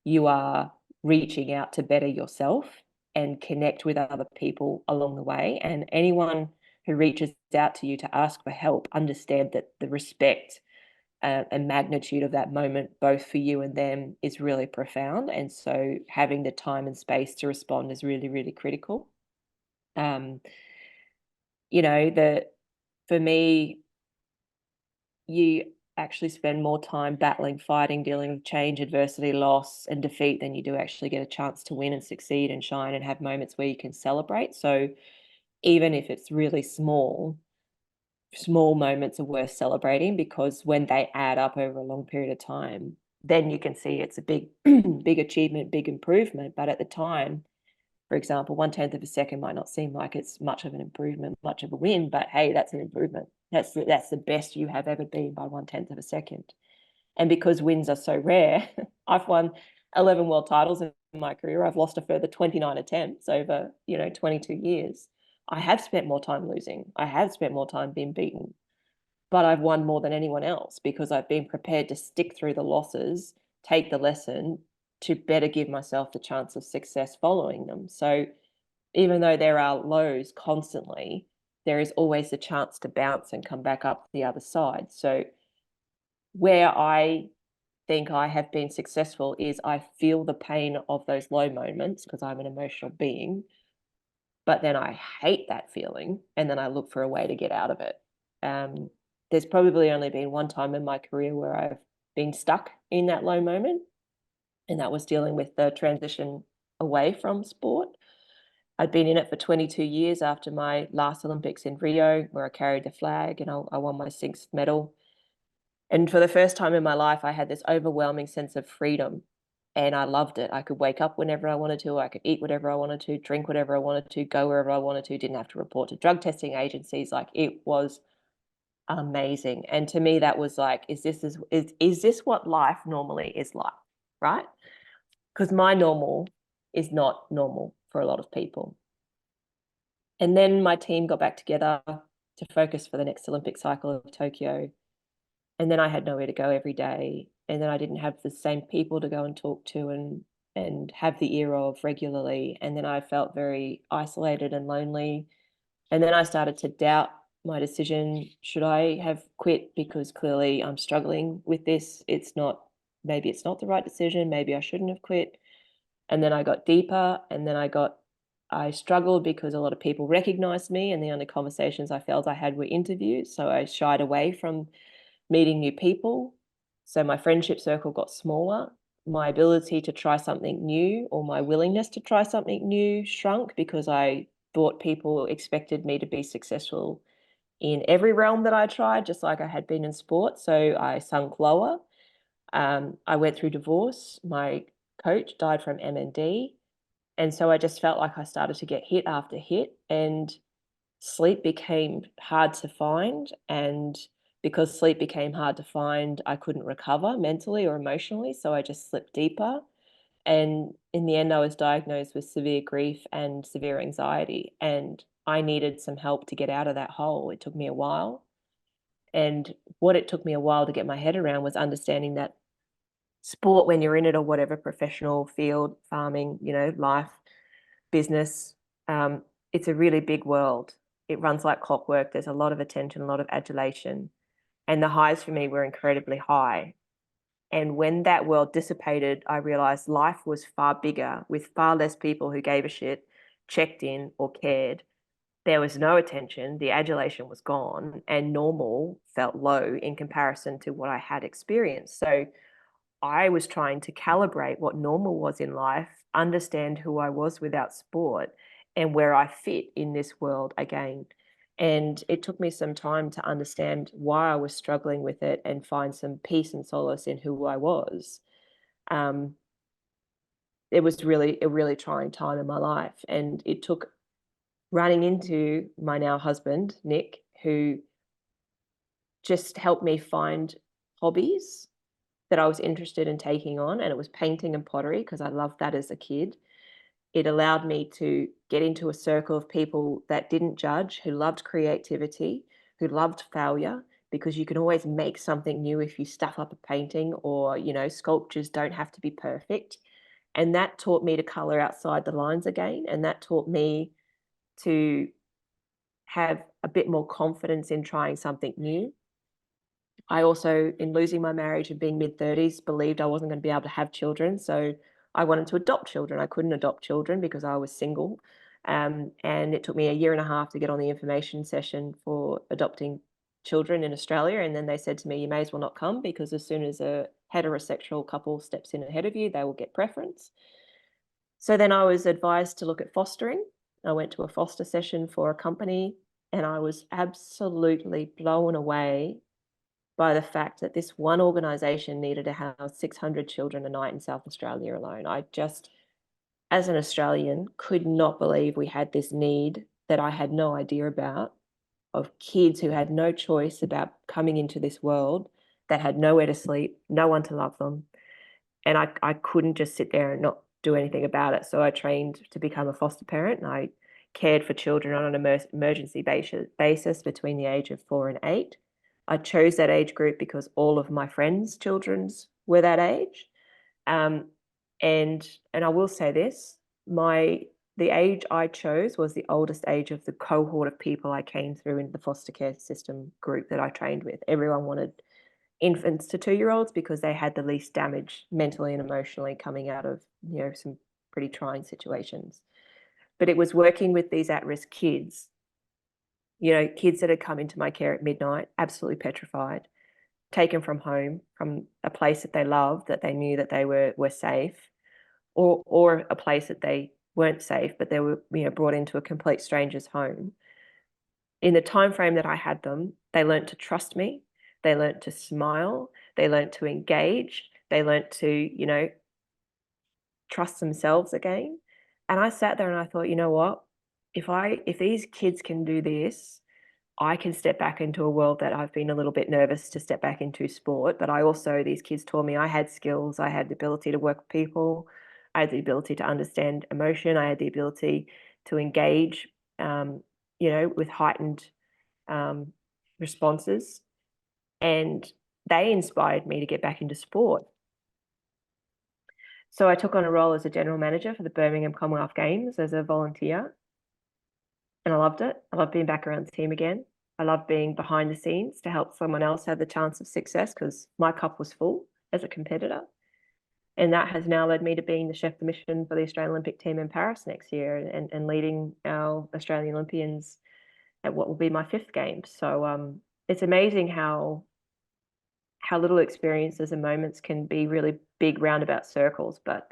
you are reaching out to better yourself and connect with other people along the way. And anyone who reaches out to you to ask for help, understand that the respect and magnitude of that moment, both for you and them, is really profound. And so having the time and space to respond is really, really critical. For me, you actually spend more time battling, fighting, dealing with change, adversity, loss, and defeat than you do actually get a chance to win and succeed and shine and have moments where you can celebrate. So even if it's really small moments are worth celebrating, because when they add up over a long period of time, then you can see it's a big, big achievement, big improvement. But at the time, for example, 1/10 of a second might not seem like it's much of an improvement, much of a win, but hey, that's an improvement. That's the best you have ever been by 1/10 of a second. And because wins are so rare, I've won 11 world titles in my career. I've lost a further 29 attempts over, 22 years. I have spent more time losing. I have spent more time being beaten, but I've won more than anyone else because I've been prepared to stick through the losses, take the lesson to better give myself the chance of success following them. So even though there are lows constantly, there is always the chance to bounce and come back up the other side. So where I think I have been successful is I feel the pain of those low moments because I'm an emotional being, but then I hate that feeling and then I look for a way to get out of it. There's probably only been one time in my career where I've been stuck in that low moment, and that was dealing with the transition away from sport. I'd been in it for 22 years after my last Olympics in Rio, where I carried the flag and I won my 6th medal. And for the first time in my life, I had this overwhelming sense of freedom, and I loved it. I could wake up whenever I wanted to. I could eat whatever I wanted to, drink whatever I wanted to, go wherever I wanted to, didn't have to report to drug testing agencies. Like, it was amazing. And to me, that was like, is this what life normally is like, right? Because my normal is not normal for a lot of people. And then my team got back together to focus for the next Olympic cycle of Tokyo. And then I had nowhere to go every day. And then I didn't have the same people to go and talk to and have the ear of regularly. And then I felt very isolated and lonely. And then I started to doubt my decision. Should I have quit? Because clearly I'm struggling with this. Maybe it's not the right decision. Maybe I shouldn't have quit. And then I got deeper, and then I struggled because a lot of people recognized me, and the only conversations I felt I had were interviews. So I shied away from meeting new people. So my friendship circle got smaller. my ability to try something new, or my willingness to try something new, shrunk because I thought people expected me to be successful in every realm that I tried, just like I had been in sport. So I sunk lower. I went through divorce. My coach died from MND. And so I just felt like I started to get hit after hit, and sleep became hard to find. And because sleep became hard to find, I couldn't recover mentally or emotionally. So I just slipped deeper. And in the end, I was diagnosed with severe grief and severe anxiety. And I needed some help to get out of that hole. It took me a while. And what it took me a while to get my head around was understanding that sport, when you're in it, or whatever professional field, farming, life, business, it's a really big world. It runs like clockwork. There's a lot of attention, a lot of adulation. And the highs for me were incredibly high. And when that world dissipated, I realized life was far bigger, with far less people who gave a shit, checked in, or cared. There was no attention, the adulation was gone, and normal felt low in comparison to what I had experienced. So I was trying to calibrate what normal was in life, understand who I was without sport, and where I fit in this world again. And it took me some time to understand why I was struggling with it and find some peace and solace in who I was. Um, it was really a really trying time in my life. And it took running into my now husband, Nick, who just helped me find hobbies that I was interested in taking on. And it was painting and pottery, because I loved that as a kid. It allowed me to get into a circle of people that didn't judge, who loved creativity, who loved failure, because you can always make something new if you stuff up a painting, or, sculptures don't have to be perfect. And that taught me to color outside the lines again. And that taught me to have a bit more confidence in trying something new. I also, in losing my marriage and being mid-30s, believed I wasn't going to be able to have children. So I wanted to adopt children. I couldn't adopt children because I was single. And it took me a year and a half to get on the information session for adopting children in Australia. And then they said to me, you may as well not come, because as soon as a heterosexual couple steps in ahead of you, they will get preference. So then I was advised to look at fostering. I went to a foster session for a company, and I was absolutely blown away by the fact that this one organisation needed to house 600 children a night in South Australia alone. I just, as an Australian, could not believe we had this need that I had no idea about, of kids who had no choice about coming into this world, that had nowhere to sleep, no one to love them. And I couldn't just sit there and not do anything about it. So I trained to become a foster parent, and I cared for children on an emergency basis between the age of 4 and 8. I chose that age group because all of my friends' children's were that age. And I will say this, the age I chose was the oldest age of the cohort of people I came through into the foster care system group that I trained with. Everyone wanted infants to 2-year-olds because they had the least damage mentally and emotionally coming out of, some pretty trying situations. But it was working with these at-risk kids, kids that had come into my care at midnight, absolutely petrified, taken from home, from a place that they loved, that they knew that they were safe, or a place that they weren't safe, but they were, brought into a complete stranger's home. In the time frame that I had them, they learned to trust me. They learned to smile. They learned to engage. They learned to, trust themselves again. And I sat there and I thought, you know what? If these kids can do this, I can step back into a world that I've been a little bit nervous to step back into, sport. But these kids taught me I had skills. I had the ability to work with people. I had the ability to understand emotion. I had the ability to engage, with heightened responses. And they inspired me to get back into sport. So I took on a role as a general manager for the Birmingham Commonwealth Games as a volunteer. And I loved it. I loved being back around the team again. I loved being behind the scenes to help someone else have the chance of success, because my cup was full as a competitor. And that has now led me to being the chef de mission for the Australian Olympic team in Paris next year, and leading our Australian Olympians at what will be my 5th Games. So it's amazing how little experiences and moments can be really big roundabout circles, but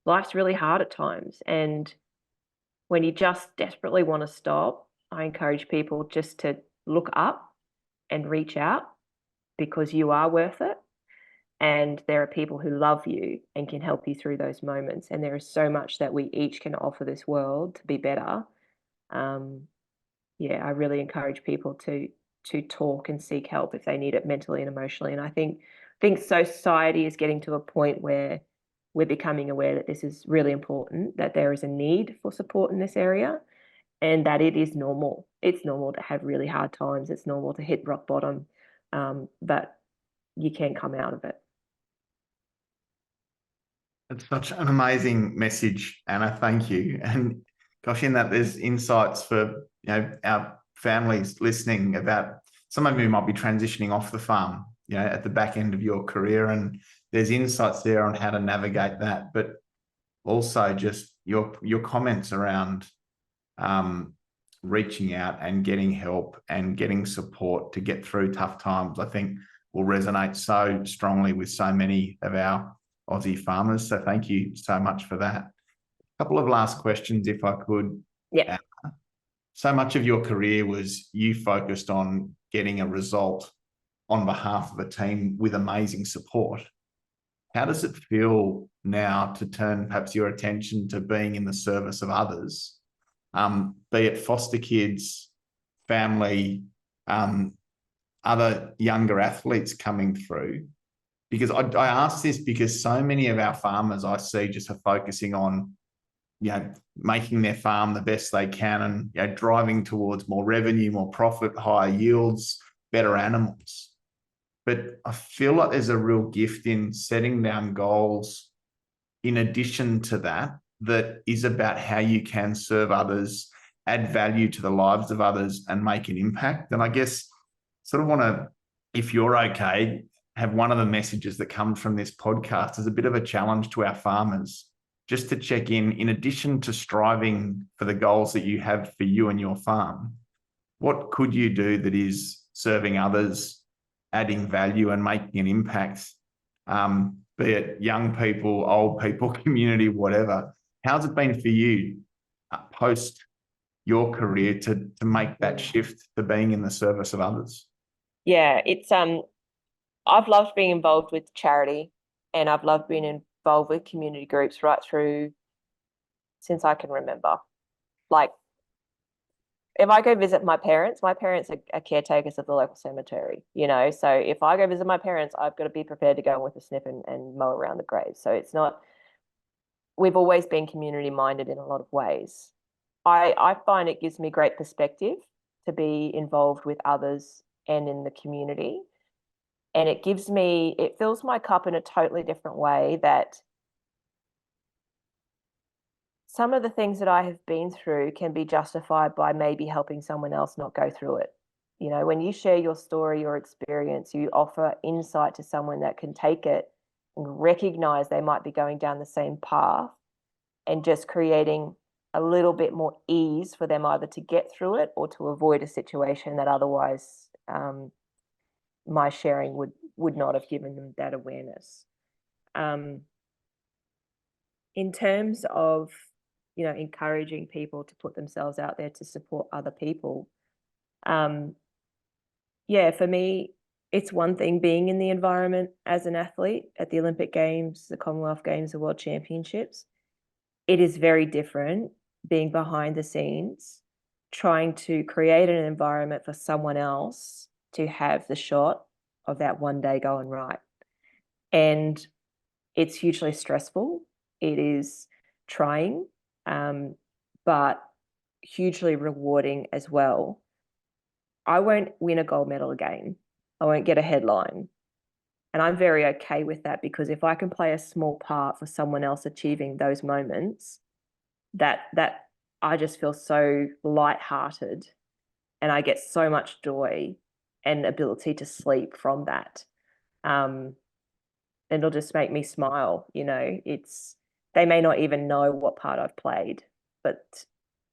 life's really hard at times. And when you just desperately want to stop, I encourage people just to look up and reach out, because you are worth it. And there are people who love you and can help you through those moments. And there is so much that we each can offer this world to be better. I really encourage people to talk and seek help if they need it mentally and emotionally. And I think society is getting to a point where we're becoming aware that this is really important, that there is a need for support in this area, and that it is normal. It's normal to have really hard times. It's normal to hit rock bottom, but you can come out of it. It's such an amazing message, Anna. Thank you. And gosh, in that there's insights for our families listening about some of you might be transitioning off the farm, at the back end of your career, and there's insights there on how to navigate that. But also just your comments around reaching out and getting help and getting support to get through tough times, I think will resonate so strongly with so many of our Aussie farmers. So thank you so much for that. A couple of last questions, if I could. Yeah. So much of your career was you focused on getting a result on behalf of a team with amazing support. How does it feel now to turn perhaps your attention to being in the service of others, be it foster kids, family, other younger athletes coming through? Because I ask this because so many of our farmers I see just are focusing on, making their farm the best they can and, driving towards more revenue, more profit, higher yields, better animals. But I feel like there's a real gift in setting down goals in addition to that is about how you can serve others, add value to the lives of others, and make an impact. And I guess sort of want to, if you're okay, have one of the messages that comes from this podcast as a bit of a challenge to our farmers, just to check in addition to striving for the goals that you have for you and your farm, what could you do that is serving others, adding value and making an impact, be it young people, old people, community, whatever. How's it been for you post your career to make that shift to being in the service of others? Yeah, it's I've loved being involved with charity, and I've loved being involved with community groups right through since I can remember. Like, if I go visit my parents are caretakers of the local cemetery, so if I go visit my parents, I've got to be prepared to go with a snip and mow around the grave. So it's not, we've always been community minded in a lot of ways. I find it gives me great perspective to be involved with others and in the community. And it fills my cup in a totally different way, that some of the things that I have been through can be justified by maybe helping someone else not go through it. When you share your story, your experience, you offer insight to someone that can take it and recognize they might be going down the same path, and just creating a little bit more ease for them either to get through it or to avoid a situation that otherwise my sharing would not have given them that awareness. In terms of, encouraging people to put themselves out there to support other people, for me, it's one thing being in the environment as an athlete at the Olympic Games, the Commonwealth Games, the World Championships. It is very different being behind the scenes, trying to create an environment for someone else to have the shot of that one day going right. And it's hugely stressful. It is trying, but hugely rewarding as well. I won't win a gold medal again. I won't get a headline. And I'm very okay with that, because if I can play a small part for someone else achieving those moments, that I just feel so lighthearted, and I get so much joy and ability to sleep from that. And it'll just make me smile. They may not even know what part I've played, but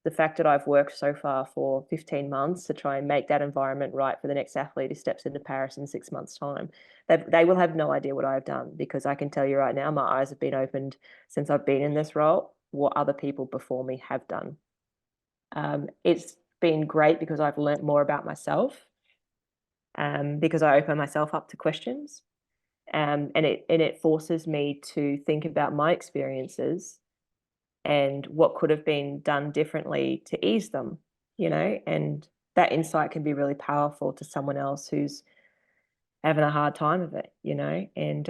the fact that I've worked so far for 15 months to try and make that environment right for the next athlete who steps into Paris in 6 months' time. They will have no idea what I've done, because I can tell you right now, my eyes have been opened since I've been in this role, what other people before me have done. It's been great because I've learnt more about myself, because I open myself up to questions, and it forces me to think about my experiences and what could have been done differently to ease them, and that insight can be really powerful to someone else who's having a hard time of it, and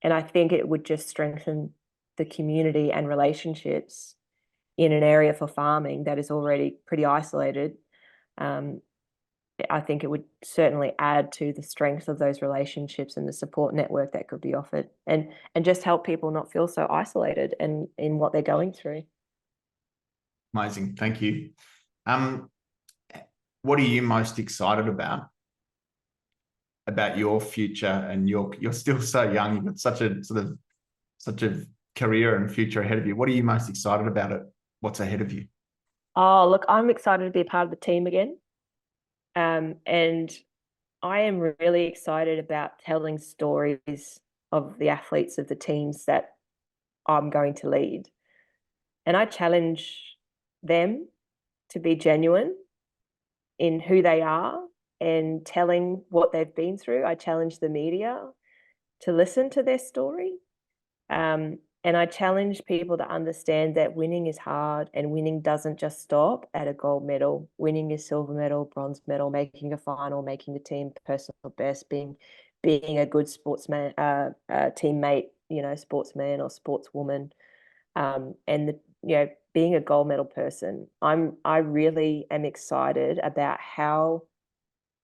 I think it would just strengthen the community and relationships in an area for farming that is already pretty isolated. I think it would certainly add to the strength of those relationships and the support network that could be offered, and just help people not feel so isolated and in what they're going through. Amazing. Thank you. What are you most excited about your future? And you're still so young. You've got such a career and future ahead of you. What are you most excited about what's ahead of you? Oh, look, I'm excited to be a part of the team again. And I am really excited about telling stories of the athletes of the teams that I'm going to lead. And I challenge them to be genuine in who they are and telling what they've been through. I challenge the media to listen to their story. And I challenge people to understand that winning is hard, and winning doesn't just stop at a gold medal. Winning is silver medal, bronze medal, making a final, making the team personal best, being a good sportsman, teammate, sportsman or sportswoman, and being a gold medal person. I really am excited about how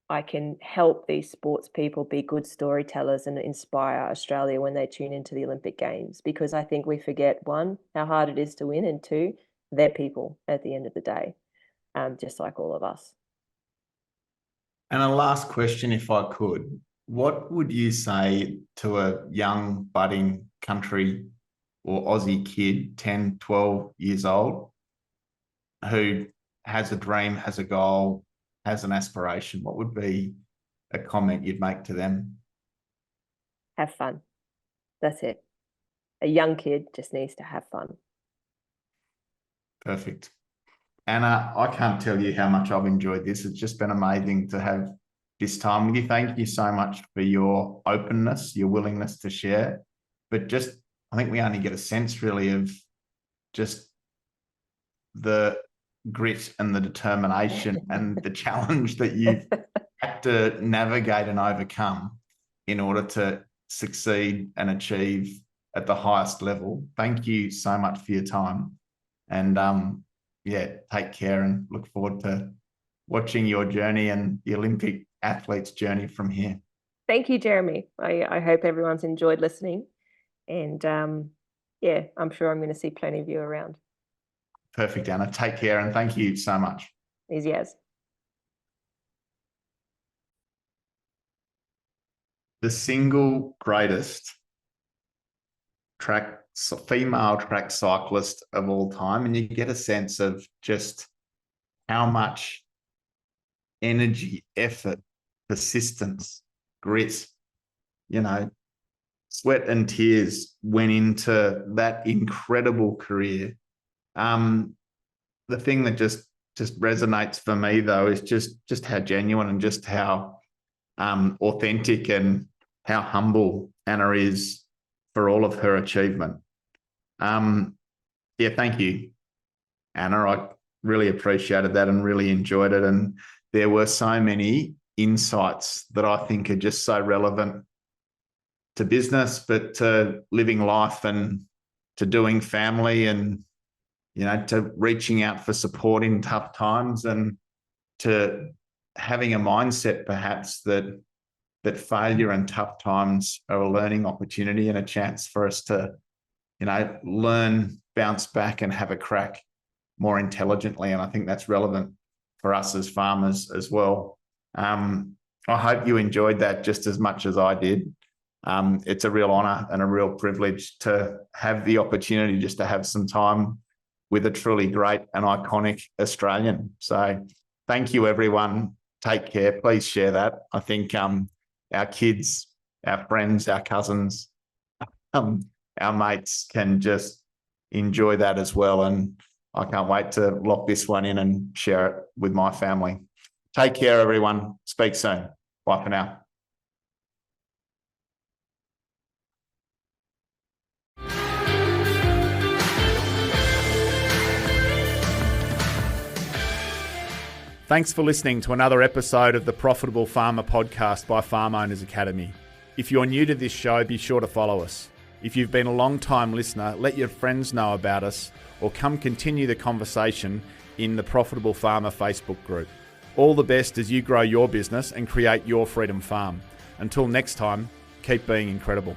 I can help these sports people be good storytellers and inspire Australia when they tune into the Olympic Games, because I think we forget, one, how hard it is to win, and two, they're people at the end of the day, just like all of us. And a last question, if I could, what would you say to a young budding country or Aussie kid, 10, 12 years old, who has a dream, has a goal, has an aspiration? What would be a comment you'd make to them? Have fun. That's it. A young kid just needs to have fun. Perfect. Anna, I can't tell you how much I've enjoyed this. It's just been amazing to have this time with you. Thank you so much for your openness, your willingness to share. But I think we only get a sense really of just the grit and the determination and the challenge that you've had to navigate and overcome in order to succeed and achieve at the highest level. Thank you so much for your time. And take care, and look forward to watching your journey and the Olympic athletes' journey from here. Thank you, Jeremy. I hope everyone's enjoyed listening. And I'm sure I'm going to see plenty of you around. Perfect, Anna. Take care, and thank you so much. Easy as. The single greatest female track cyclist of all time, and you get a sense of just how much energy, effort, persistence, grit, sweat and tears went into that incredible career. The thing that just resonates for me, though, is just how genuine and just how authentic and how humble Anna is for all of her achievement. Thank you, Anna. I really appreciated that and really enjoyed it. And there were so many insights that I think are just so relevant to business, but to living life and to doing family, and, to reaching out for support in tough times, and to having a mindset perhaps that failure and tough times are a learning opportunity and a chance for us to, learn, bounce back, and have a crack more intelligently. And I think that's relevant for us as farmers as well. I hope you enjoyed that just as much as I did. It's a real honour and a real privilege to have the opportunity just to have some time with a truly great and iconic Australian. So thank you, everyone. Take care. Please share that. I think our kids, our friends, our cousins, our mates can just enjoy that as well. And I can't wait to lock this one in and share it with my family. Take care, everyone. Speak soon. Bye for now. Thanks for listening to another episode of the Profitable Farmer podcast by Farm Owners Academy. If you're new to this show, be sure to follow us. If you've been a long-time listener, let your friends know about us or come continue the conversation in the Profitable Farmer Facebook group. All the best as you grow your business and create your freedom farm. Until next time, keep being incredible.